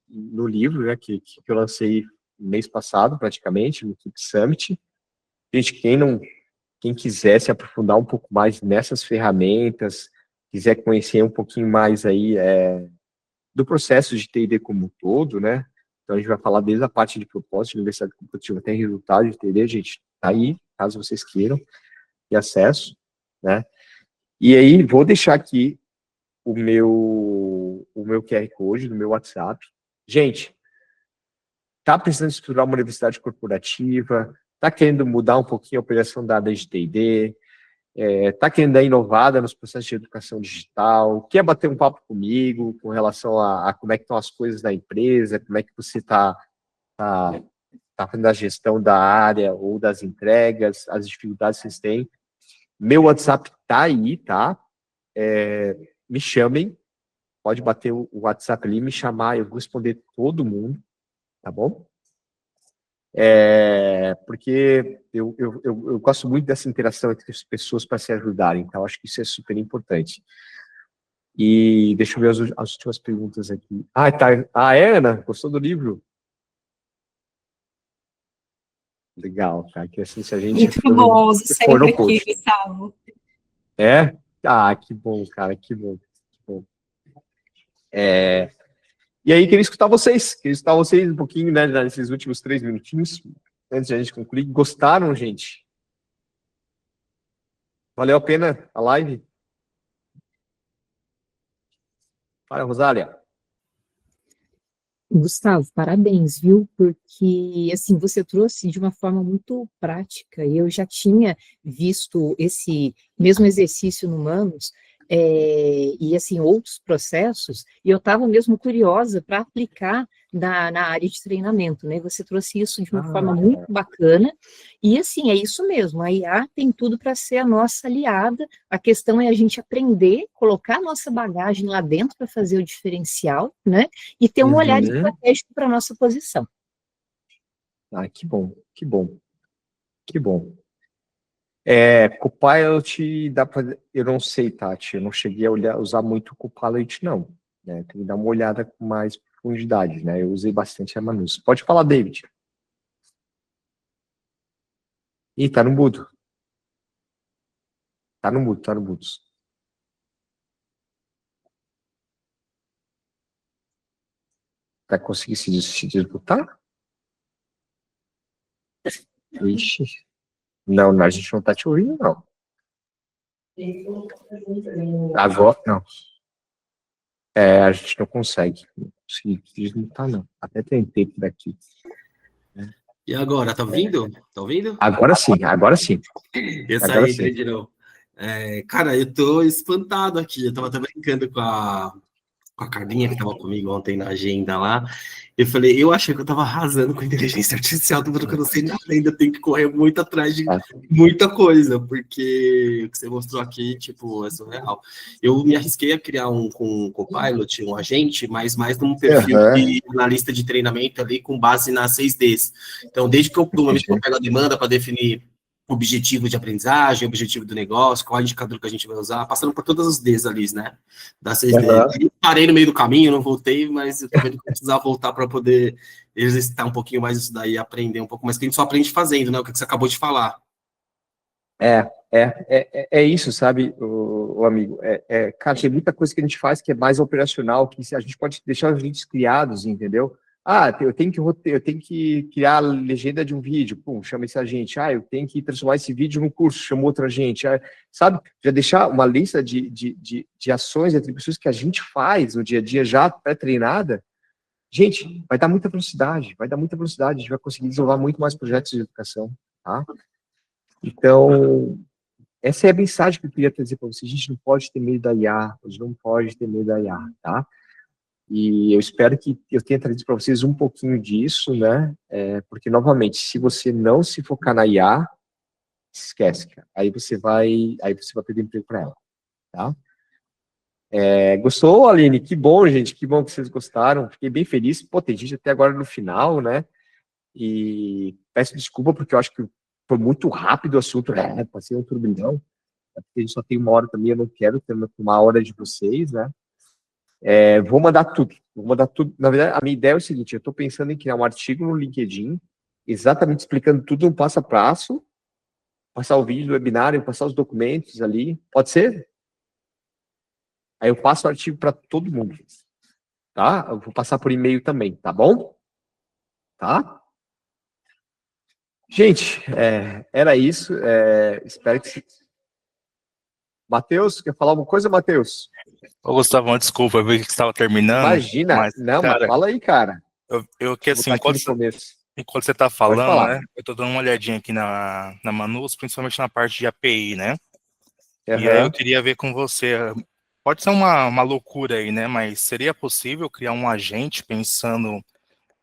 No livro, né, que eu lancei mês passado, praticamente, no Keep Summit. Gente, quem quiser se aprofundar um pouco mais nessas ferramentas, quiser conhecer um pouquinho mais aí do processo de T&D como um todo, né? Então, a gente vai falar desde a parte de propósito, de universidade competitiva até resultado de T&D, gente, tá aí, caso vocês queiram, ter acesso, né? E aí, vou deixar aqui o meu QR Code do meu WhatsApp. Gente, tá precisando estudar uma universidade corporativa, tá querendo mudar um pouquinho a operação da área de T&D, tá querendo dar inovada nos processos de educação digital, quer bater um papo comigo com relação a como é que estão as coisas da empresa, como é que você tá fazendo a gestão da área ou das entregas, as dificuldades que vocês têm. Meu WhatsApp tá aí, tá? Me chamem, pode bater o WhatsApp ali, me chamar, eu vou responder todo mundo, tá bom? Porque eu gosto muito dessa interação entre as pessoas para se ajudarem, então acho que isso é super importante. E deixa eu ver as últimas perguntas aqui. Tá. Ana, gostou do livro? Legal, cara, que assim, se a gente... Muito bom, sempre aqui, Gustavo. Que bom, cara, que bom. E aí, queria escutar vocês um pouquinho, né, nesses últimos 3 minutinhos, antes de a gente concluir. Gostaram, gente? Valeu a pena a live? Fala, Rosália. Gustavo, parabéns, viu? Porque, assim, você trouxe de uma forma muito prática, e eu já tinha visto esse mesmo exercício no Humanos, e, assim, outros processos, e eu estava mesmo curiosa para aplicar na área de treinamento, né? Você trouxe isso de uma forma muito bacana, e, assim, é isso mesmo, a IA tem tudo para ser a nossa aliada, a questão é a gente aprender, colocar a nossa bagagem lá dentro para fazer o diferencial, né? E ter um olhar estratégico para a nossa posição. Que bom, que bom, que bom. Copilot, eu não sei, Tati, eu não cheguei a usar muito o Copilot, não, né? Tem que dar uma olhada com mais profundidade, né? Eu usei bastante a Manus. Pode falar, David. Ih, tá no mudo. Tá no mudo. Vai conseguir se disputar? Ixi. Não, a gente não tá te ouvindo, não. Agora, não. A gente não consegue. Não consegui desmutar, não. Até tentei por aqui. E agora, tá ouvindo? Tá ouvindo? Agora sim. Eu saí, de novo. Cara, eu tô espantado aqui. Eu tava até brincando com a Carlinha, que tava comigo ontem na agenda lá. Eu falei, eu achei que eu tava arrasando com a inteligência artificial, porque eu não sei nada, ainda tenho que correr muito atrás de muita coisa, porque o que você mostrou aqui, tipo, é surreal. Eu me arrisquei a criar com Copilot, um agente, mas mais num perfil de analista de treinamento ali, com base nas 6Ds. Então, desde que eu pego a demanda para definir objetivo de aprendizagem, objetivo do negócio, qual indicador que a gente vai usar, passando por todas as Ds ali, né? Das 6Ds. Parei no meio do caminho, não voltei, mas eu tô vendo que eu precisava voltar para poder exercitar um pouquinho mais isso daí, aprender um pouco mais, que a gente só aprende fazendo, né? O que você acabou de falar. É isso, sabe, o amigo? Cara, tem muita coisa que a gente faz que é mais operacional, que a gente pode deixar os vídeos criados, entendeu? Eu tenho que criar a legenda de um vídeo, chama esse agente. Eu tenho que transformar esse vídeo num curso, chama outro agente. Sabe, já deixar uma lista de ações e atribuições que a gente faz no dia a dia já pré-treinada, gente, vai dar muita velocidade, a gente vai conseguir desenvolver muito mais projetos de educação, tá? Então, essa é a mensagem que eu queria trazer para vocês. A gente não pode ter medo da IA, a gente não pode ter medo da IA, tá? E eu espero que eu tenha trazido para vocês um pouquinho disso, né? Porque, novamente, se você não se focar na IA, esquece, cara. Aí você vai perder emprego para ela, tá? Gostou, Aline? Que bom, gente. Que bom que vocês gostaram. Fiquei bem feliz. Pô, tem gente até agora no final, né? E peço desculpa porque eu acho que foi muito rápido o assunto. Passei um turbilhão. Porque a gente só tem 1 hora também. Eu não quero ter 1 hora de vocês, né? Vou mandar tudo. Na verdade, a minha ideia é o seguinte: eu estou pensando em criar um artigo no LinkedIn, exatamente explicando tudo no passo a passo, passar o vídeo do webinário, passar os documentos ali. Pode ser? Aí eu passo o artigo para todo mundo. tá? Eu vou passar por e-mail também, tá bom? Tá? Gente, era isso. Espero que... Matheus, quer falar alguma coisa, Matheus? Ô, Gustavão, desculpa, eu vi que você estava terminando. Imagina. Mas, Não, cara, mas fala aí, cara. eu que assim, Vou aqui no começo. enquanto você está Pode falando, falar. né? Eu estou dando uma olhadinha aqui na Manus, principalmente na parte de API, né? E aí eu queria ver com você. Pode ser uma loucura aí, né? Mas seria possível criar um agente pensando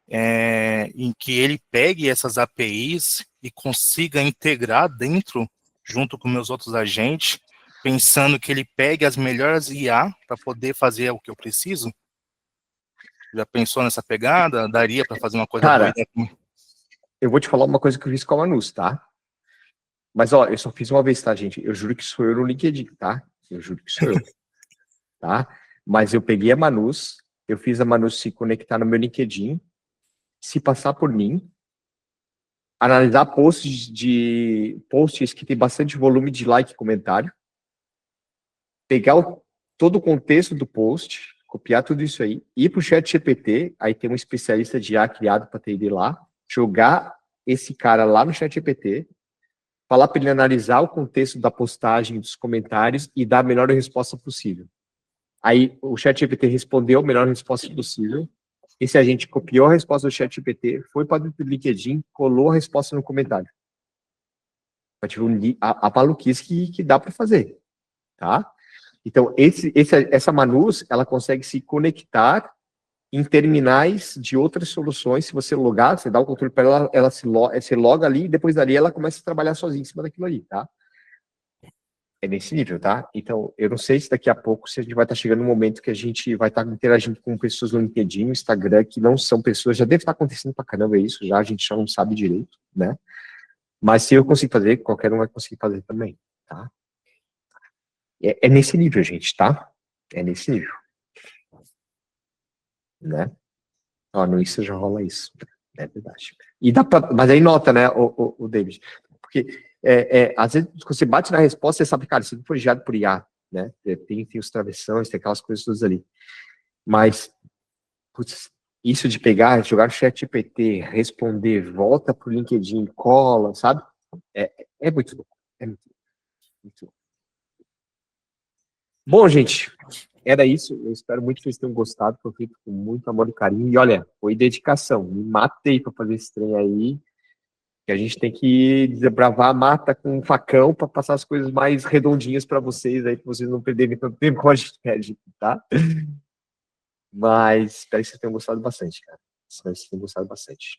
em que ele pegue essas APIs e consiga integrar dentro, junto com meus outros agentes, pensando que ele pegue as melhores IA para poder fazer o que eu preciso? Já pensou nessa pegada? Daria para fazer uma coisa Cara, doida? eu vou te falar uma coisa que eu fiz com a Manus, tá? Mas, ó, eu só fiz uma vez, tá, gente? Eu juro que sou eu no LinkedIn, tá? Eu juro que sou eu, tá? Mas eu peguei a Manus, eu fiz a Manus se conectar no meu LinkedIn, se passar por mim, analisar posts que tem bastante volume de like e comentário, pegar todo o contexto do post, copiar tudo isso aí, ir para o chat GPT, aí tem um especialista de IA criado para TD lá, jogar esse cara lá no chat GPT, falar para ele analisar o contexto da postagem, dos comentários e dar a melhor resposta possível. Aí o chat GPT respondeu a melhor resposta possível, esse agente copiou a resposta do chat GPT, foi para o LinkedIn, colou a resposta no comentário. A maluquice que dá para fazer, tá? Então, essa Manus, ela consegue se conectar em terminais de outras soluções. Se você logar, você dá o controle para ela, ela se loga ali, e depois dali ela começa a trabalhar sozinha em cima daquilo ali, tá? É nesse nível, tá? Então, eu não sei se daqui a pouco se a gente vai estar chegando no momento que a gente vai estar interagindo com pessoas no LinkedIn, no Instagram, que não são pessoas, já deve estar acontecendo pra caramba isso, já a gente já não sabe direito, né? Mas se eu consigo fazer, qualquer um vai conseguir fazer também, tá? É nesse nível, gente, tá? É nesse nível. Né? Ó, no Insta já rola isso. É verdade. E dá pra, mas aí nota, né, o David? Porque às vezes você bate na resposta, você sabe, cara, isso não foi gerado por IA, né? Tem os travessões, tem aquelas coisas todas ali. Mas, putz, isso de pegar, jogar no chat GPT, responder, volta pro LinkedIn, cola, sabe? É muito louco. É muito louco. Muito louco. Bom, gente, era isso. Eu espero muito que vocês tenham gostado. Foi feito com muito amor e carinho. E olha, foi dedicação. Me matei para fazer esse trem aí. Que a gente tem que desbravar a mata com um facão para passar as coisas mais redondinhas para vocês aí, para vocês não perderem tanto tempo como a gente perde, tá? Mas espero que vocês tenham gostado bastante, cara. Espero que vocês tenham gostado bastante.